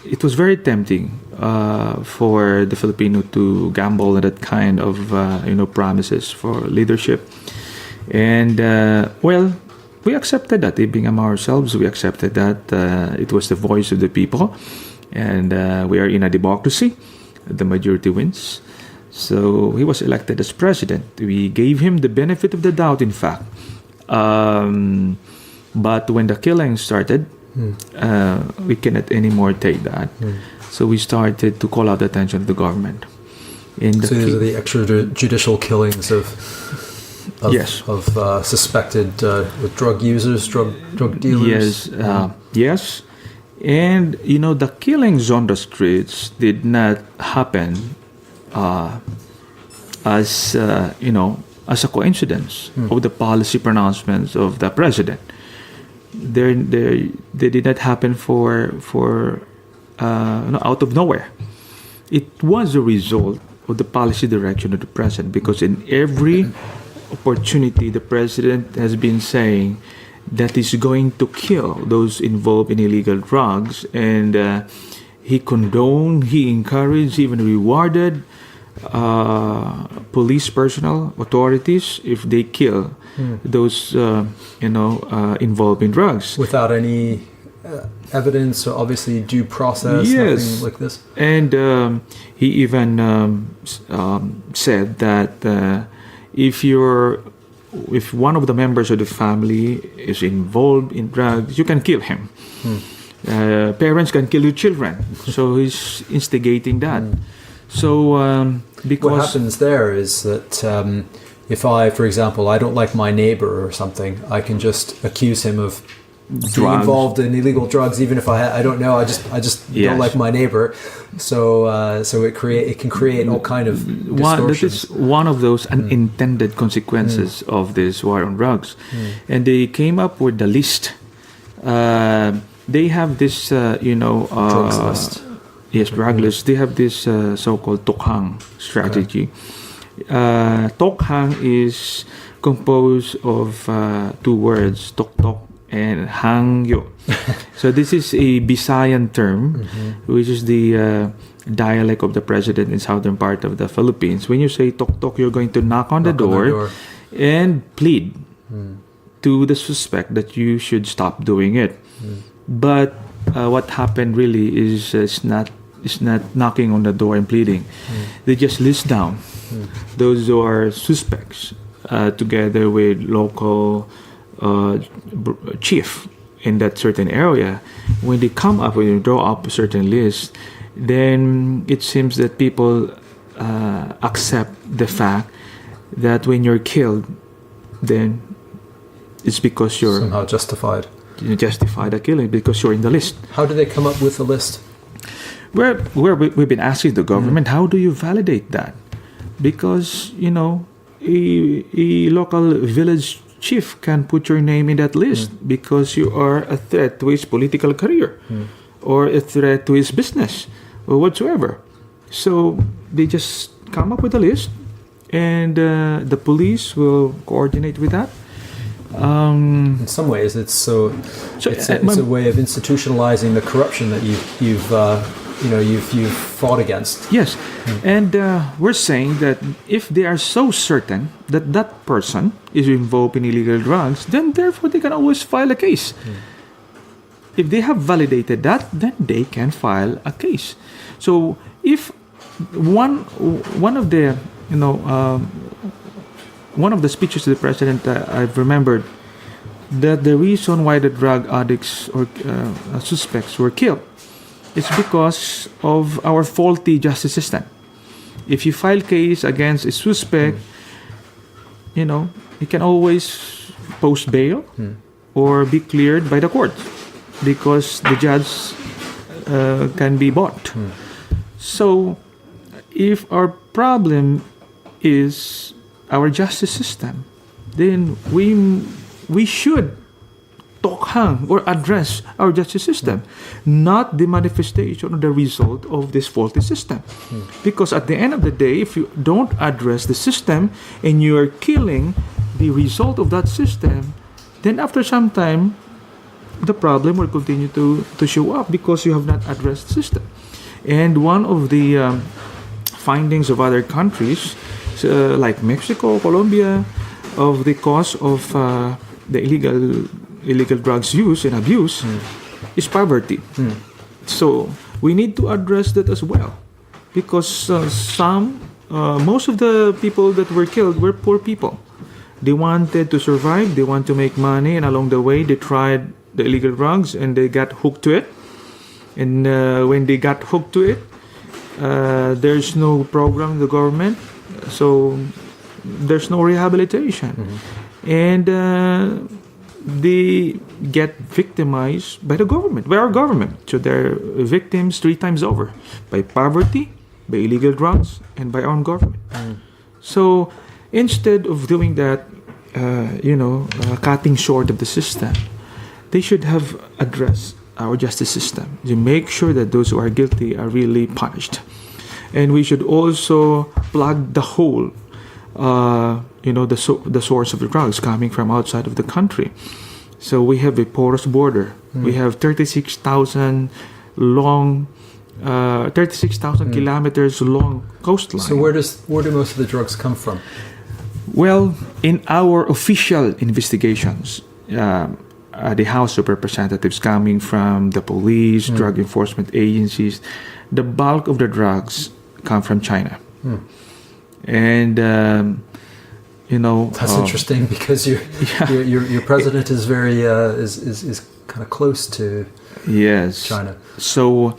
it was very tempting for the Filipino to gamble on that kind of promises for leadership, and we accepted that. Being among ourselves, we accepted that it was the voice of the people, and we are in a democracy. The majority wins. So he was elected as president. We gave him the benefit of the doubt, in fact. But when the killing started, we cannot anymore take that. So we started to call out the attention of the government. So these are the extrajudicial killings of yes, of suspected drug users, drug dealers. Yes, yes, and the killings on the streets did not happen as as a coincidence of the policy pronouncements of the president. They did not happen for out of nowhere. It was a result of the policy direction of the president, because in every opportunity the president has been saying that he's going to kill those involved in illegal drugs, and he condoned, he encouraged, even rewarded police personnel, authorities, if they kill those involved in drugs without any evidence or obviously due process. Yes, nothing like this. And he even said that if one of the members of the family is involved in drugs, you can kill him. Parents can kill your children. So he's instigating that. So because what happens there is that if I, for example, I don't like my neighbor or something, I can just accuse him of being involved in illegal drugs, even if I don't know. I just don't like my neighbor. So it can create all kind of distortions. That is one of those unintended consequences of this war on drugs. And they came up with the list. They have this drugs list. Yes, drug list. They have this so-called tokhang strategy. Tokhang is composed of two words, tok and hangyo. So this is a Visayan term, which is the dialect of the president in southern part of the Philippines. When you say tok, you're going to knock on the door and plead to the suspect that you should stop doing it. But what happened really is it's not knocking on the door and pleading. They just list down those who are suspects together with local chief in that certain area. When they come up, when you draw up a certain list, then it seems that people accept the fact that when you're killed, then it's because you're somehow justified. You justify the killing because you're in the list. How do they come up with the list? We've been asking the government, how do you validate that? Because a local village chief can put your name in that list because you are a threat to his political career or a threat to his business or whatsoever. So they just come up with a list, and the police will coordinate with that. In some ways, it's a way of institutionalizing the corruption that you've fought against. Yes, and we're saying that if they are so certain that that person is involved in illegal drugs, then therefore they can always file a case. If they have validated that, then they can file a case. So if one of the one of the speeches to the president, I've remembered that the reason why the drug addicts or suspects were killed is because of our faulty justice system. If you file case against a suspect, you can always post bail or be cleared by the court because the judge can be bought. So, if our problem is our justice system, then we should tokhang or address our justice system, not the manifestation or the result of this faulty system. Because at the end of the day, if you don't address the system and you are killing the result of that system, then after some time, the problem will continue to show up because you have not addressed the system. And one of the findings of other countries, like Mexico, Colombia, of the cause of the illegal drugs use and abuse is poverty. So we need to address that as well, because most of the people that were killed were poor people. They wanted to survive, they want to make money, and along the way they tried the illegal drugs and they got hooked to it. And when they got hooked to it, there's no program in the government, so there's no rehabilitation. And they get victimized by the government, by our government. So they're victims 3 times over, by poverty, by illegal drugs, and by our own government. So instead of doing that, cutting short of the system, they should have addressed our justice system to make sure that those who are guilty are really punished. And we should also plug the hole, the source of the drugs coming from outside of the country. So we have a porous border. We have 36,000 kilometers long coastline. So where do most of the drugs come from? Well, in our official investigations, the House of Representatives, coming from the police, drug enforcement agencies, the bulk of the drugs come from China. And that's interesting, because your president is very is kind of close to China. So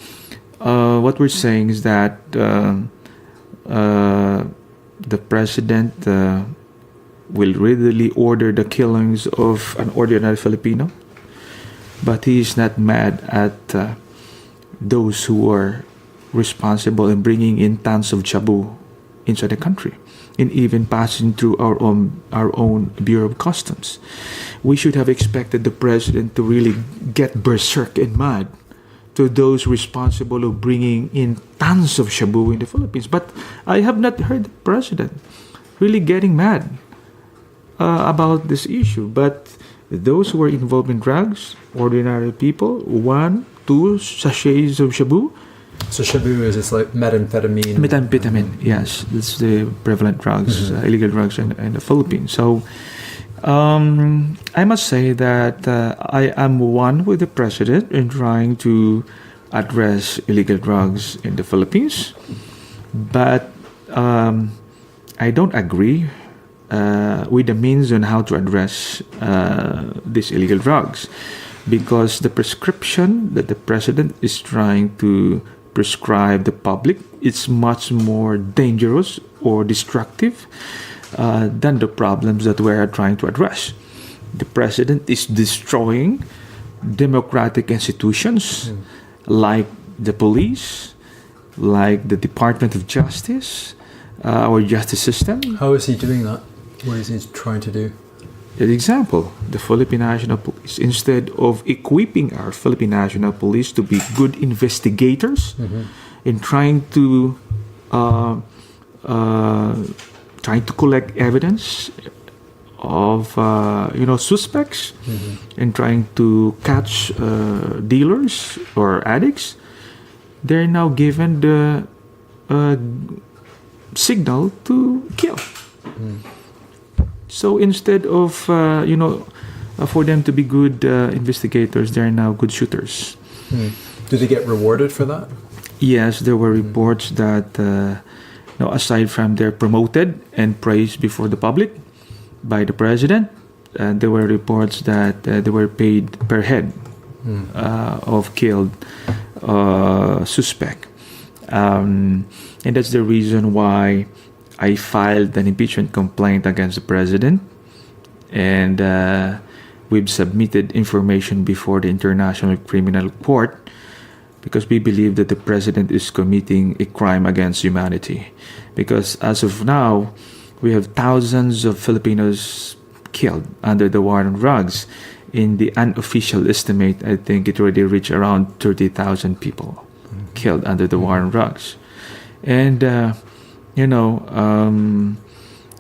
what we're saying is that the president will readily order the killings of an ordinary Filipino, but he is not mad at those who are responsible in bringing in tons of shabu inside the country, and even passing through our own Bureau of Customs. We should have expected the president to really get berserk and mad to those responsible of bringing in tons of shabu in the Philippines. But I have not heard the president really getting mad about this issue. But those who are involved in drugs, ordinary people, 1, 2 sachets of shabu. So shabu is it's like methamphetamine. Methamphetamine, yes, that's the prevalent drugs, illegal drugs in the Philippines. So I must say that I am one with the president in trying to address illegal drugs in the Philippines, but I don't agree with the means on how to address these illegal drugs, because the prescription that the president is trying to prescribe the public is much more dangerous or destructive than the problems that we are trying to address. The president is destroying democratic institutions like the police, like the Department of Justice, our justice system. How is he doing that? What is he trying to do? An example, the Philippine National Police, instead of equipping our Philippine National Police to be good investigators in trying to collect evidence of suspects and trying to catch dealers or addicts, they're now given the signal to kill. So instead of for them to be good investigators, they're now good shooters. Do they get rewarded for that? Yes, there were reports that aside from they're promoted and praised before the public by the president, there were reports that they were paid per head of killed suspect, and that's the reason why I filed an impeachment complaint against the president, and we've submitted information before the International Criminal Court because we believe that the president is committing a crime against humanity. Because as of now, we have thousands of Filipinos killed under the war on drugs. In the unofficial estimate, I think it already reached around 30,000 people killed under the war on drugs. And,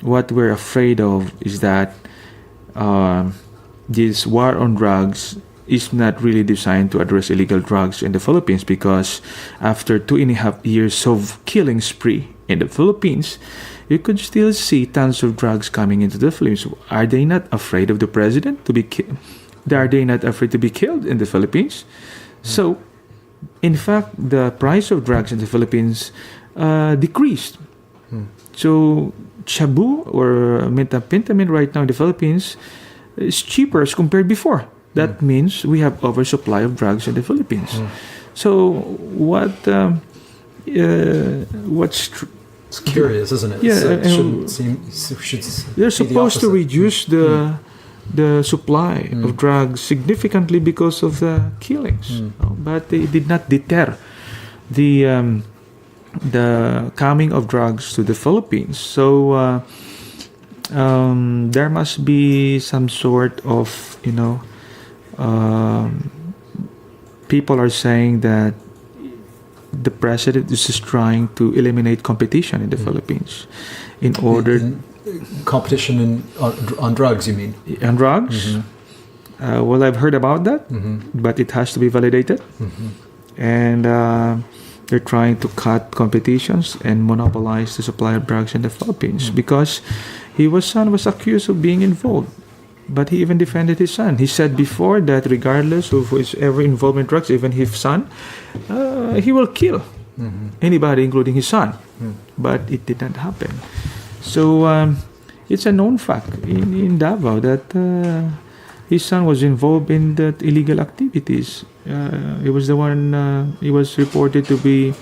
what we're afraid of is that this war on drugs is not really designed to address illegal drugs in the Philippines, because after 2.5 years of killing spree in the Philippines, you could still see tons of drugs coming into the Philippines. Are they not afraid of the president to be killed? Are they not afraid to be killed in the Philippines? So, in fact, the price of drugs in the Philippines decreased. So, shabu or methamphetamine right now in the Philippines is cheaper as compared before. That means we have oversupply of drugs in the Philippines. So, it's curious, isn't it? Yeah, they're supposed to reduce the supply of drugs significantly because of the killings, but they did not deter the coming of drugs to the Philippines. So there must be some sort of people are saying that the president is just trying to eliminate competition in the Philippines in order competition on drugs, you mean? On drugs? Well, I've heard about that, but it has to be validated. And they're trying to cut competitions and monopolize the supply of drugs in the Philippines because his son was accused of being involved. But he even defended his son. He said before that regardless of who is ever involved in drugs, even his son, he will kill anybody, including his son. But it did not happen. So it's a known fact in Davao that his son was involved in that illegal activities. He was the one. He was reported to be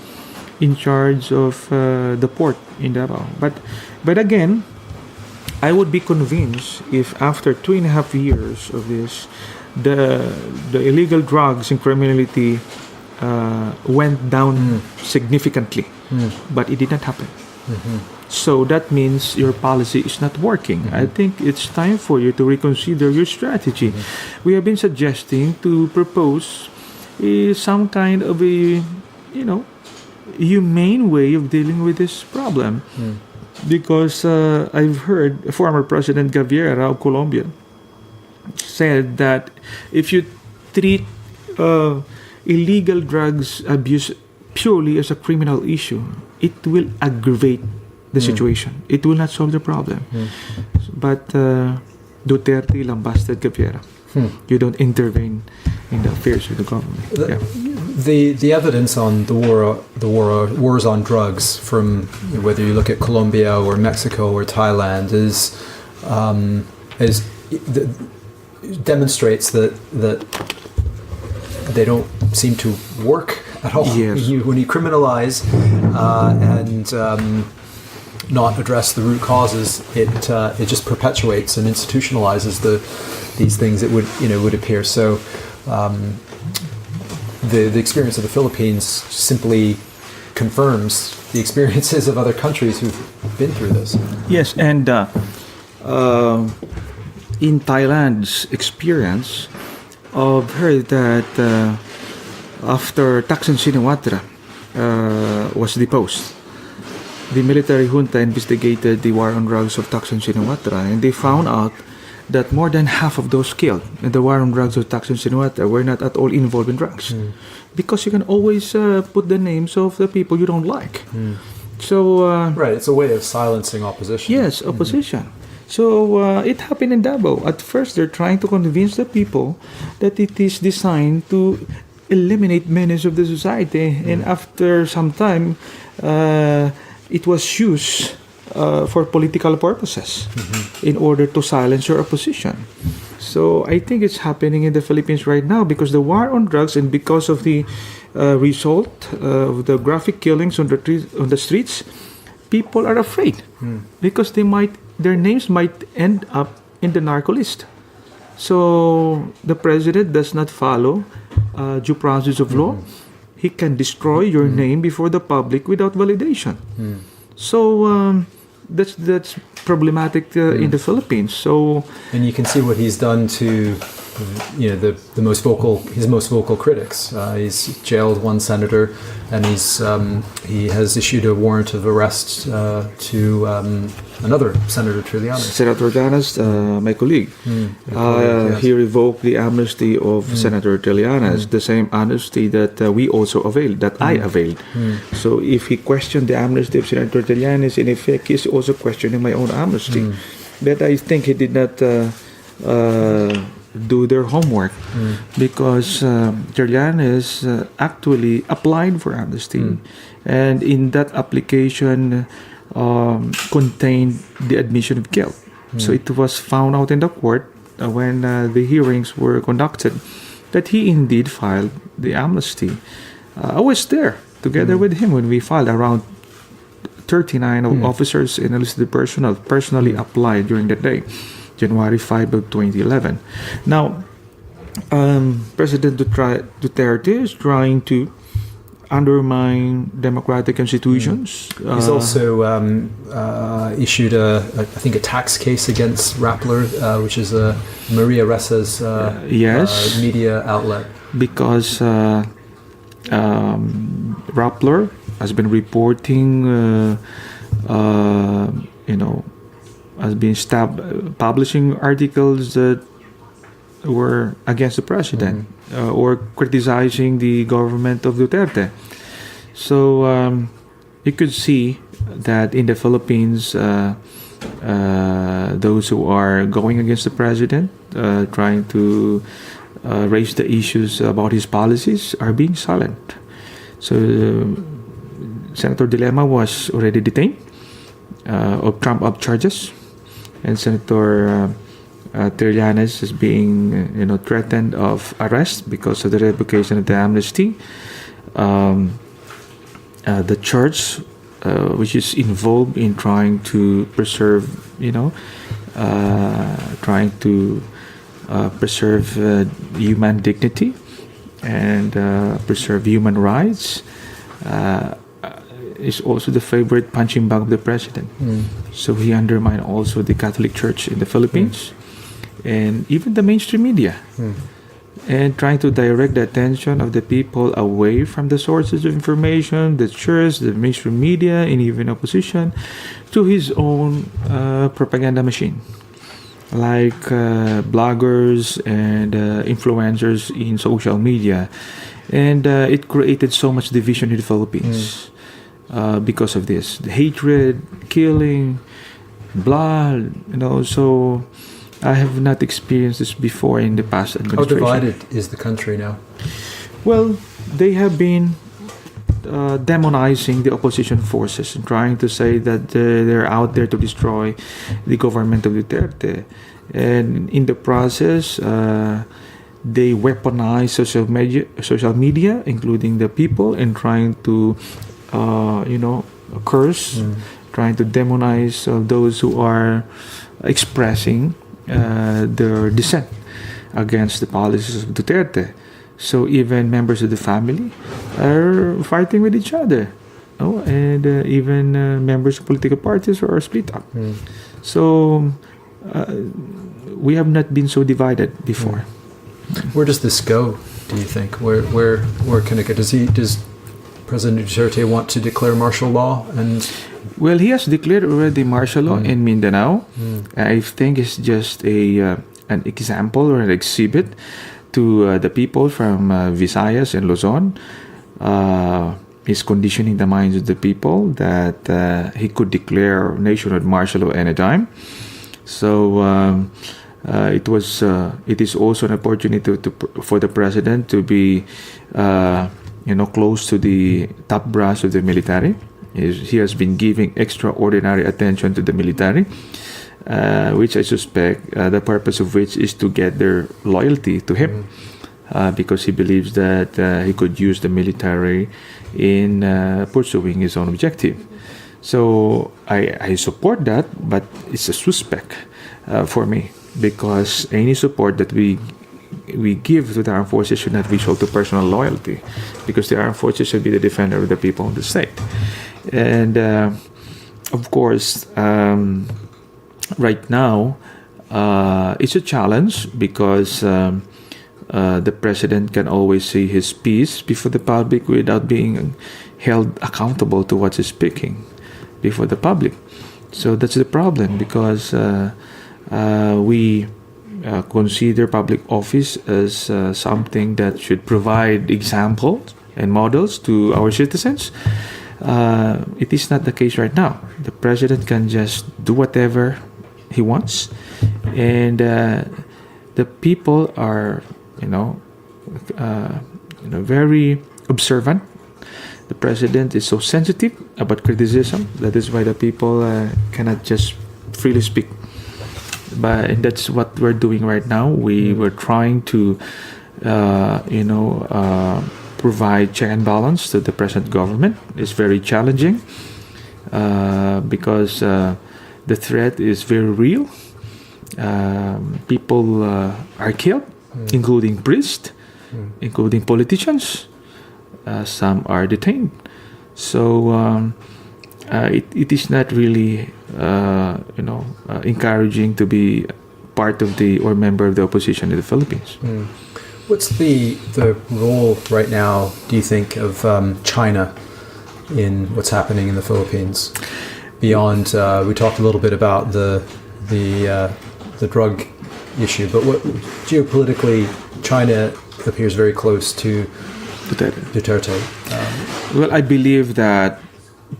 in charge of the port in Davao. But again, I would be convinced if after 2.5 years of this, the illegal drugs and criminality went down significantly, but it did not happen. So that means your policy is not working. I think it's time for you to reconsider your strategy. We have been suggesting to propose some kind of a, humane way of dealing with this problem. Because I've heard former President Javier of Colombia said that if you treat illegal drugs abuse purely as a criminal issue, it will aggravate the situation. It will not solve the problem. But Duterte lambasted Javier. You don't intervene in the affairs of the government. The evidence on the wars on drugs, from whether you look at Colombia or Mexico or Thailand, demonstrates that they don't seem to work at all. Yes. When you criminalize and not address the root causes, it just perpetuates and institutionalizes these things. It would appear so. The experience of the Philippines simply confirms the experiences of other countries who've been through this. Yes, and in Thailand's experience, I've heard that after Thaksin Shinawatra was deposed, the military junta investigated the war on drugs of Thaksin Shinawatra, and they found out that more than half of those killed in the war on drugs of Thaksin Shinawatra were not at all involved in drugs. Because you can always put the names of the people you don't like. So right, it's a way of silencing opposition. Yes, opposition. So it happened in Davao. At first, they're trying to convince the people that it is designed to eliminate menace of the society. And after some time, it was used for political purposes in order to silence your opposition. So I think it's happening in the Philippines right now because the war on drugs and because of the result of the graphic killings on the streets, people are afraid because their names might end up in the narco list. So the president does not follow due process of law. he can destroy your name before the public without validation. So that's problematic in the Philippines. So, and you can see what he's done to, the most vocal, his most vocal critics. He's jailed one senator, and he has issued a warrant of arrest to another Senator Trillanes. Senator Trillanes, my colleague, Yes. he revoked the amnesty of Senator Trillanes, the same amnesty that we also availed, that I availed. So if he questioned the amnesty of Senator Trillanes, in effect, he's also questioning my own amnesty. But I think he did not do their homework because Trillanes actually applied for amnesty, and in that application contained the admission of guilt. So it was found out in the court when the hearings were conducted that he indeed filed the amnesty. I was there together with him when we filed. Around 39 officers and enlisted personnel personally applied during that day, January 5 of 2011. Now, President Duterte is trying to undermine democratic institutions. He's also issued I think a tax case against Rappler, which is Maria Ressa's yes, media outlet. Because Rappler has been reporting, has been publishing articles that were against the president or criticizing the government of Duterte. So you could see that in the Philippines, those who are going against the president, trying to raise the issues about his policies, are being silent. So Senator Dilema was already detained of Trump-up charges, and Senator Trillanes is being threatened of arrest because of the revocation of the amnesty. The church, which is involved in trying to preserve, preserve human dignity and preserve human rights, is also the favorite punching bag of the president. So he undermined also the Catholic Church in the Philippines and even the mainstream media, and trying to direct the attention of the people away from the sources of information, the church, the mainstream media, and even opposition, to his own propaganda machine, like bloggers and influencers in social media. And it created so much division in the Philippines because of this. The hatred, killing, blood, so I have not experienced this before in the past administration. How divided is the country now? Well, they have been demonizing the opposition forces and trying to say that they're out there to destroy the government of Duterte. And in the process, they weaponize social media, including the people, and trying to, curse, trying to demonize those who are expressing their dissent against the policies of Duterte. So even members of the family are fighting with each other, and even members of political parties are split up. So we have not been so divided before. Where does this go, do you think? Where can it go? Does President Duterte want to declare martial law? Well, he has declared already martial law in Mindanao. I think it's just an example or an exhibit to the people from Visayas and Luzon. He's conditioning the minds of the people that he could declare nationwide martial law anytime. So it is also an opportunity for the president to be close to the top brass of the military. He has been giving extraordinary attention to the military, which I suspect the purpose of which is to get their loyalty to him, because he believes that he could use the military in pursuing his own objective. So I support that, but it's a suspect for me, because any support that we we give to the armed forces should not result to personal loyalty, because the armed forces should be the defender of the people of the state. And of course, right now, it's a challenge because the president can always say his piece before the public without being held accountable to what he's speaking before the public. So that's the problem, because we consider public office as something that should provide examples and models to our citizens. It is not the case right now. The president can just do whatever he wants, and the people are, very observant. The president is so sensitive about criticism. That is why the people cannot just freely speak. And that's what we're doing right now. We're trying to, provide check and balance to the present government. It's very challenging because the threat is very real. People are killed, including priests, including politicians. Some are detained. So it is not really, encouraging to be part of or member of the opposition in the Philippines. What's the role right now, do you think, of China in what's happening in the Philippines? Beyond, we talked a little bit about the drug issue, but what geopolitically, China appears very close to Duterte. Well, I believe that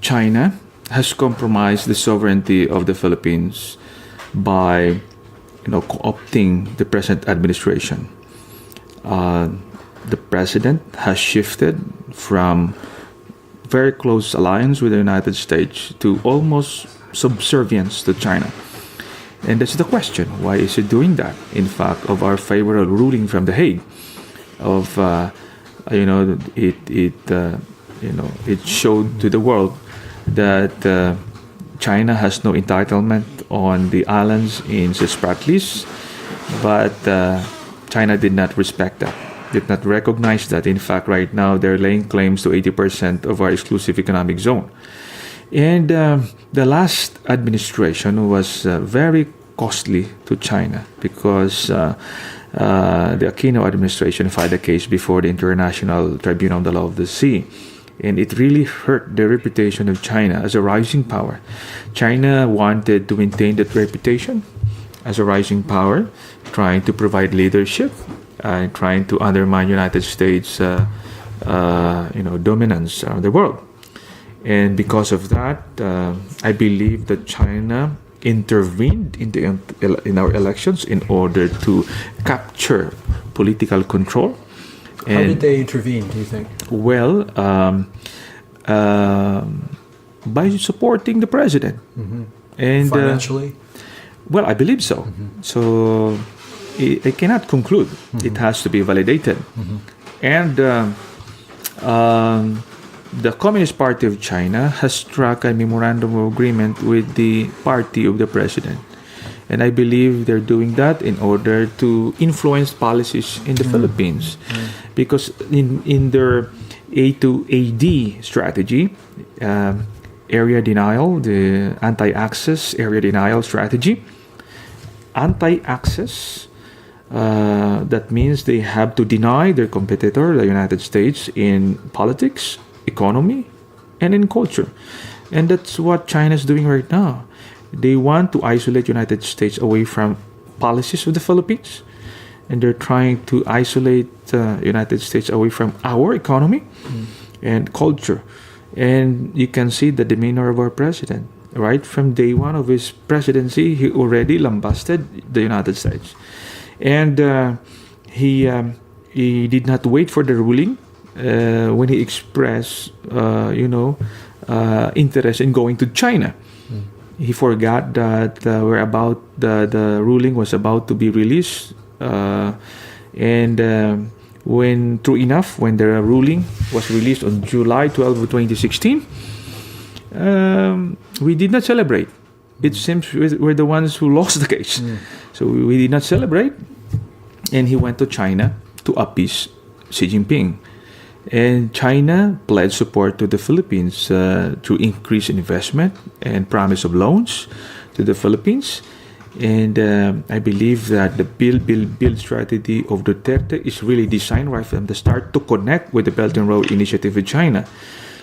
China has compromised the sovereignty of the Philippines by, co-opting the present administration. The president has shifted from very close alliance with the United States to almost subservience to China. And that's the question. Why is he doing that? In fact, of our favorable ruling from The Hague, it showed to the world that China has no entitlement on the islands in Spratlys, but China did not respect that, did not recognize that. In fact, right now they're laying claims to 80% of our exclusive economic zone. And the last administration was very costly to China because the Aquino administration filed a case before the International Tribunal on the Law of the Sea. And it really hurt the reputation of China as a rising power. China wanted to maintain that reputation as a rising power, trying to provide leadership, trying to undermine United States, dominance around the world. And because of that, I believe that China intervened in our elections in order to capture political control. How did they intervene, do you think? Well, by supporting the president. Mm-hmm. And financially? Well, I believe so. Mm-hmm. So I cannot conclude. Mm-hmm. It has to be validated. Mm-hmm. And the Communist Party of China has struck a memorandum of agreement with the party of the president. And I believe they're doing that in order to influence policies in the Philippines. Because in their A to AD strategy, area denial, the anti-access area denial strategy, anti-access, that means they have to deny their competitor, the United States, in politics, economy, and in culture. And that's what China is doing right now. They want to isolate United States away from policies of the Philippines, and they're trying to isolate United States away from our economy and culture. And you can see the demeanor of our president. Right from day one of his presidency, he already lambasted the United States. And he did not wait for the ruling when he expressed, interest in going to China. He forgot that the ruling was about to be released, when the ruling was released on July 12 of 2016, we did not celebrate. It seems we're the ones who lost the case. So we did not celebrate. and he went to China to appease Xi Jinping. And China pledged support to the Philippines through increased investment and promise of loans to the Philippines. And I believe that the build strategy of Duterte is really designed right from the start to connect with the Belt and Road Initiative with China.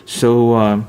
So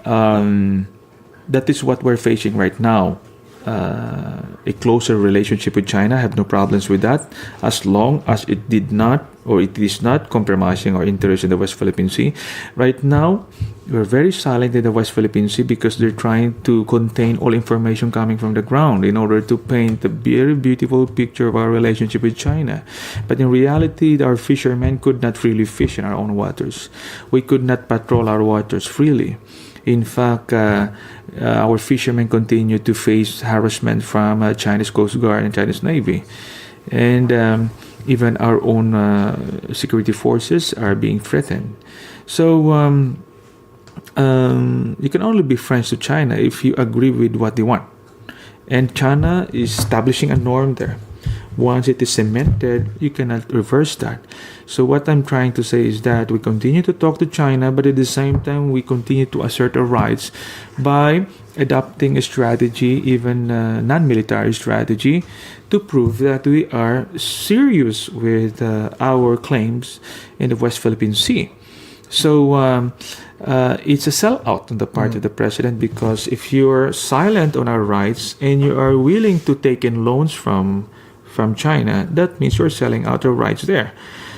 that is what we're facing right now. A closer relationship with China. I have no problems with that, as long as it did not, or it is not compromising our interest in the West Philippine Sea. Right now, we're very silent in the West Philippine Sea because they're trying to contain all information coming from the ground in order to paint a very beautiful picture of our relationship with China. But in reality, our fishermen could not freely fish in our own waters. We could not patrol our waters freely. In fact, our fishermen continue to face harassment from Chinese Coast Guard and Chinese Navy. And even our own security forces are being threatened. So you can only be friends to China if you agree with what they want. And China is establishing a norm there. Once it is cemented, you cannot reverse that. So what I'm trying to say is that we continue to talk to China, but at the same time, we continue to assert our rights by adopting a strategy, even non-military strategy, to prove that we are serious with our claims in the West Philippine Sea. So it's a sellout on the part of the president, because if you're silent on our rights and you are willing to take in loans from China, that means you're selling out our rights there.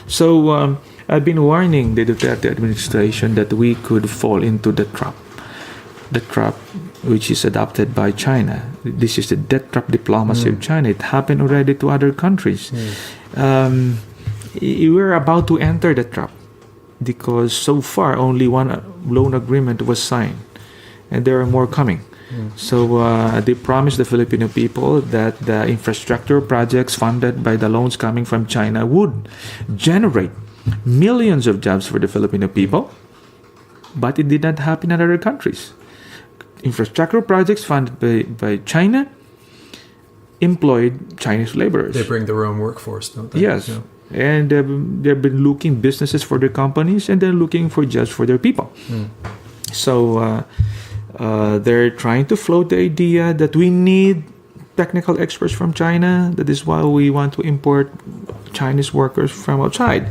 So I've been warning the Duterte administration that we could fall into the trap which is adopted by China. This is the death trap diplomacy of China. It happened already to other countries. We're about to enter the trap because so far only one loan agreement was signed, and there are more coming. So they promised the Filipino people that the infrastructure projects funded by the loans coming from China would generate millions of jobs for the Filipino people, but it did not happen in other countries. Infrastructure projects funded by China employed Chinese laborers. They bring their own workforce, don't they? Yes. Yeah. And they've been looking businesses for their companies, and they're looking for jobs for their people. So they're trying to float the idea that we need technical experts from China. That is why we want to import Chinese workers from outside.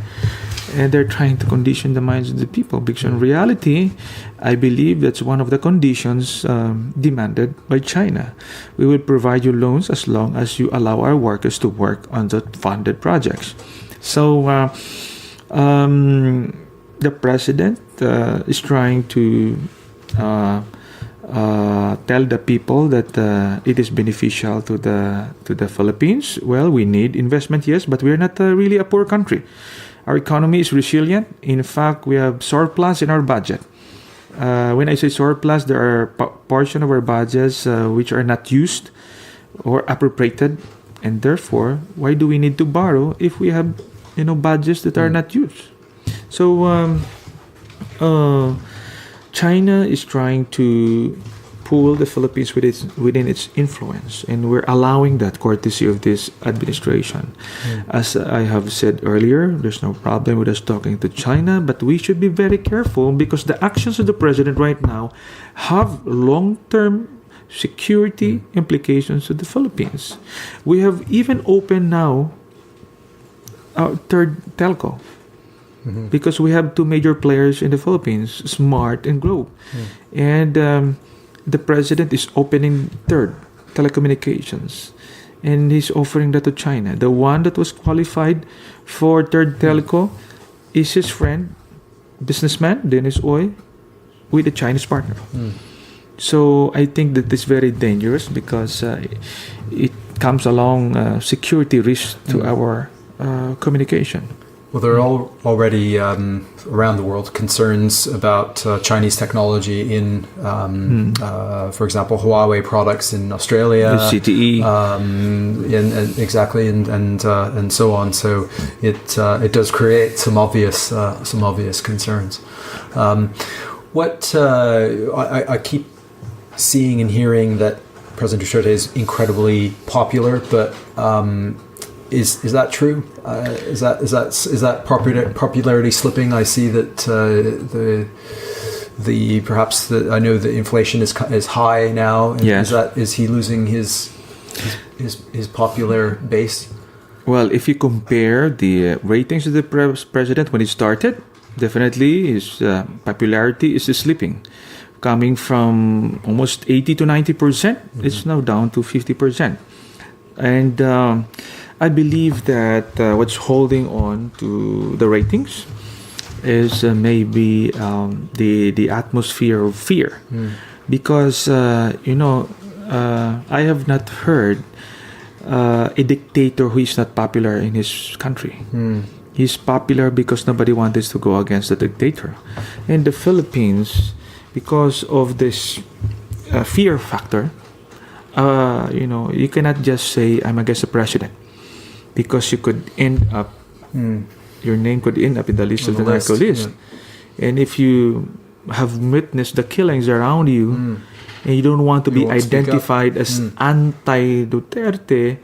And they're trying to condition the minds of the people, because in reality, I believe that's one of the conditions demanded by China. We will provide you loans as long as you allow our workers to work on the funded projects. So the president is trying to tell the people that it is beneficial to the Philippines. Well, we need investment, yes, but we're not really a poor country. Our economy is resilient. In fact, we have surplus in our budget. When I say surplus, there are portion of our budgets which are not used or appropriated, and therefore, why do we need to borrow if we have budgets that are not used? So China is trying to pull the Philippines within its influence, and we're allowing that courtesy of this administration. As I have said earlier, there's no problem with us talking to China, but we should be very careful, because the actions of the president right now have long-term security implications to the Philippines. We have even opened now our third telco. Because we have two major players in the Philippines, Smart and Globe. And the president is opening third, telecommunications. And he's offering that to China. The one that was qualified for third telco is his friend, businessman, Dennis Oy, with a Chinese partner. So I think that is very dangerous, because it comes along security risk to our communication. Well, there are already around the world concerns about Chinese technology in, for example, Huawei products in Australia, CTE, exactly, and so on. So it does create some obvious concerns. What I keep seeing and hearing that President Duterte is incredibly popular, but Is that true? Is that popularity slipping? I see that I know the inflation is high now. Yes. Is he losing his popular base? Well, if you compare the ratings of the president when he started, definitely his popularity is slipping, coming from almost 80 to 90%. It's now down to 50%, and I believe that what's holding on to the ratings is maybe the atmosphere of fear, because I have not heard a dictator who is not popular in his country. He's popular because nobody wants to go against the dictator. In the Philippines, because of this fear factor, you cannot just say I'm against the president, because you could end up, your name could end up in the list of the narco list. Yeah. And if you have witnessed the killings around you, and you don't want to be identified as anti-Duterte,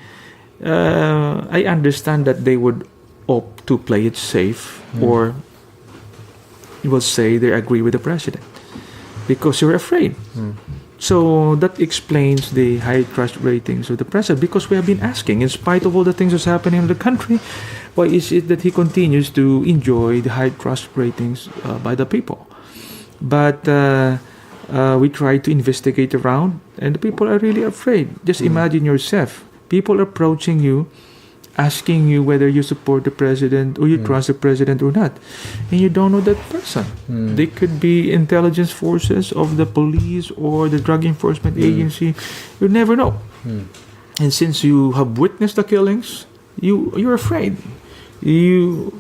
I understand that they would opt to play it safe, or you will say they agree with the president because you're afraid. So that explains the high trust ratings of the president, because we have been asking, in spite of all the things that's happening in the country, why is it that he continues to enjoy the high trust ratings by the people? But we try to investigate around, and the people are really afraid. Just imagine yourself, people approaching you, asking you whether you support the president or you trust the president or not, and you don't know that person. They could be intelligence forces of the police or the drug enforcement agency. You never know. And since you have witnessed the killings, you're afraid. You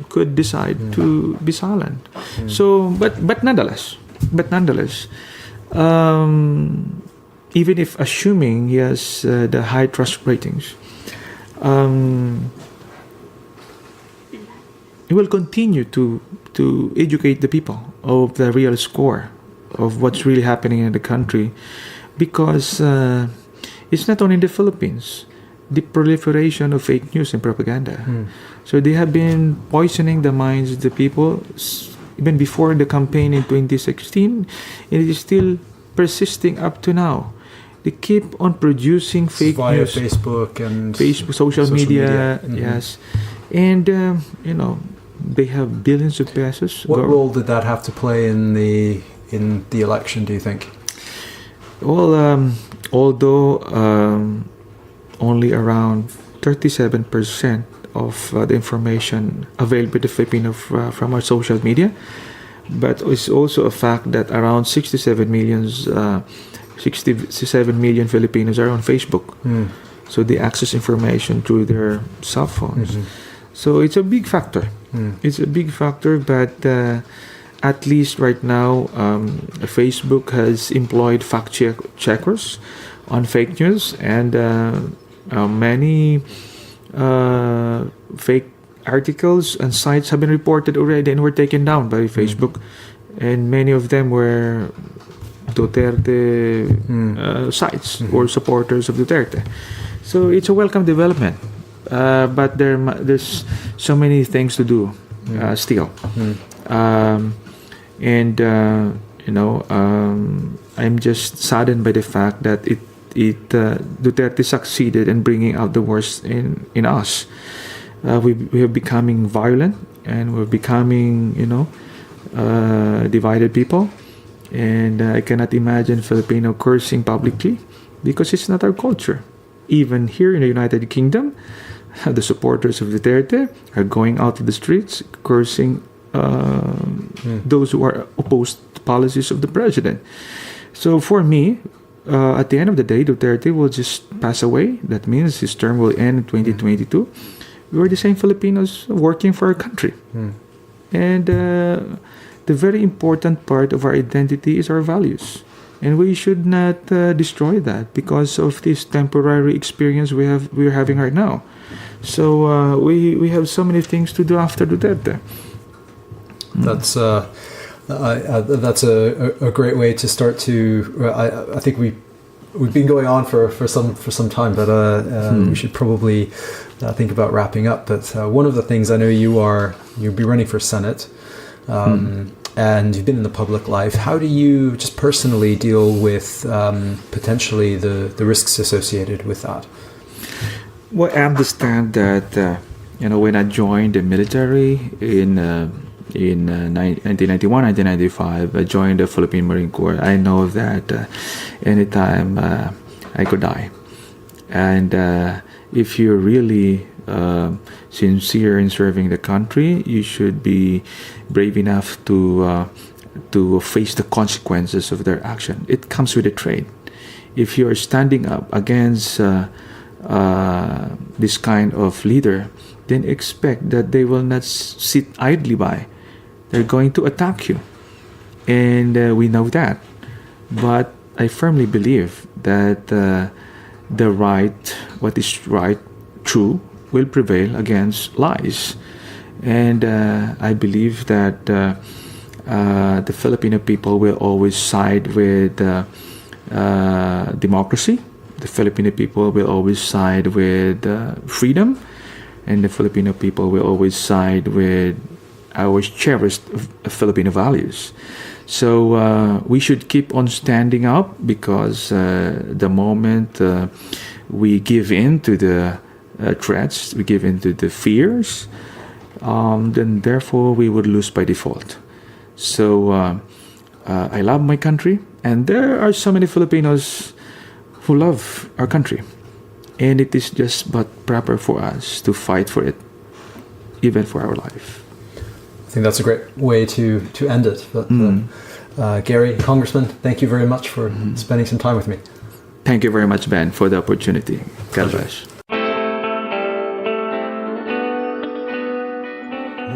could decide to be silent. So, but nonetheless, even if assuming he has the high trust ratings, he will continue to educate the people of the real score of what's really happening in the country, because it's not only in the Philippines, the proliferation of fake news and propaganda. So they have been poisoning the minds of the people even before the campaign in 2016, and it is still persisting up to now. They keep on producing fake via news. Facebook and social media. Yes. And, they have billions of pesos. What role did that have to play in the election, do you think? Well, although only around 37% of the information available to Filipino from our social media, but it's also a fact that around 67 million Filipinos are on Facebook. So they access information through their cell phones. So it's a big factor. It's a big factor, but at least right now, Facebook has employed fact checkers on fake news, and many fake articles and sites have been reported already and were taken down by Facebook, and many of them were Duterte sites or supporters of Duterte. So it's a welcome development, but there's so many things to do still. I'm just saddened by the fact that Duterte succeeded in bringing out the worst in us. We are becoming violent, and we're becoming divided people. And I cannot imagine Filipino cursing publicly, because it's not our culture. Even here in the United Kingdom, the supporters of Duterte are going out to the streets cursing those who are opposed to policies of the president. So for me, at the end of the day, Duterte will just pass away. That means his term will end in 2022. We're the same Filipinos working for our country. And the very important part of our identity is our values. And we should not destroy that because of this temporary experience we're having right now. So we have so many things to do after Duterte. That's a great way to start to. I think we We've been going on for some time, but we should probably think about wrapping up. But one of the things I know you'll be running for Senate, and you've been in the public life. How do you just personally deal with potentially the risks associated with that? Well, I understand that when I joined the military in 1991, 1995, I joined the Philippine Marine Corps. I know that anytime I could die. And if you're really sincere in serving the country, you should be brave enough to face the consequences of their action. It comes with a trade. If you're standing up against this kind of leader, then expect that they will not sit idly by. They're going to attack you. And we know that. But I firmly believe that what is right, true, will prevail against lies. And I believe that the Filipino people will always side with democracy. The Filipino people will always side with freedom. And the Filipino people will always side with our cherished Filipino values. So we should keep on standing up, because the moment we give in to the threats, we give in to the fears, then therefore we would lose by default. So I love my country, and there are so many Filipinos who love our country. And it is just but proper for us to fight for it, even for our life. I think that's a great way to end it. But Gary, Congressman, thank you very much for spending some time with me. Thank you very much, Ben, for the opportunity. God bless.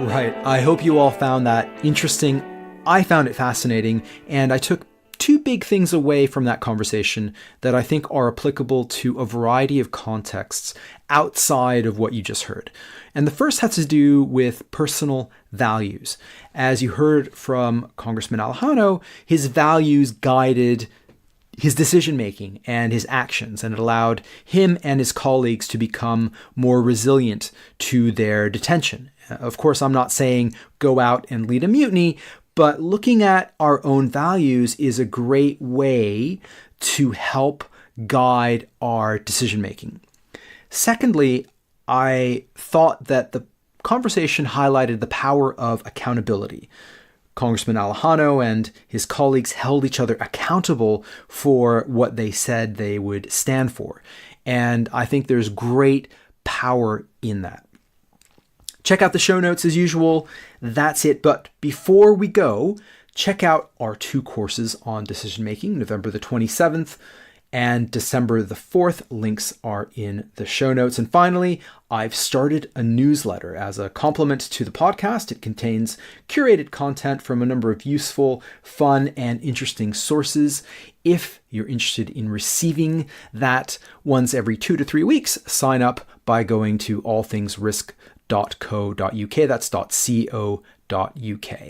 Right. I hope you all found that interesting. I found it fascinating, and I took two big things away from that conversation that I think are applicable to a variety of contexts outside of what you just heard. And the first has to do with personal values. As you heard from Congressman Alejano, his values guided his decision-making and his actions, and it allowed him and his colleagues to become more resilient to their detention. Of course, I'm not saying go out and lead a mutiny, but looking at our own values is a great way to help guide our decision-making. Secondly, I thought that the conversation highlighted the power of accountability. Congressman Alejano and his colleagues held each other accountable for what they said they would stand for. And I think there's great power in that. Check out the show notes as usual. That's it. But before we go, check out our two courses on decision making, November the 27th and December the 4th. Links are in the show notes. And finally, I've started a newsletter as a complement to the podcast. It contains curated content from a number of useful, fun, and interesting sources. If you're interested in receiving that once every 2 to 3 weeks, sign up by going to allthingsrisk.co.uk. That's .co.uk.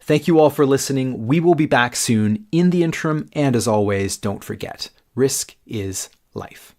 Thank you all for listening. We will be back soon. In the interim, and as always, don't forget, risk is life.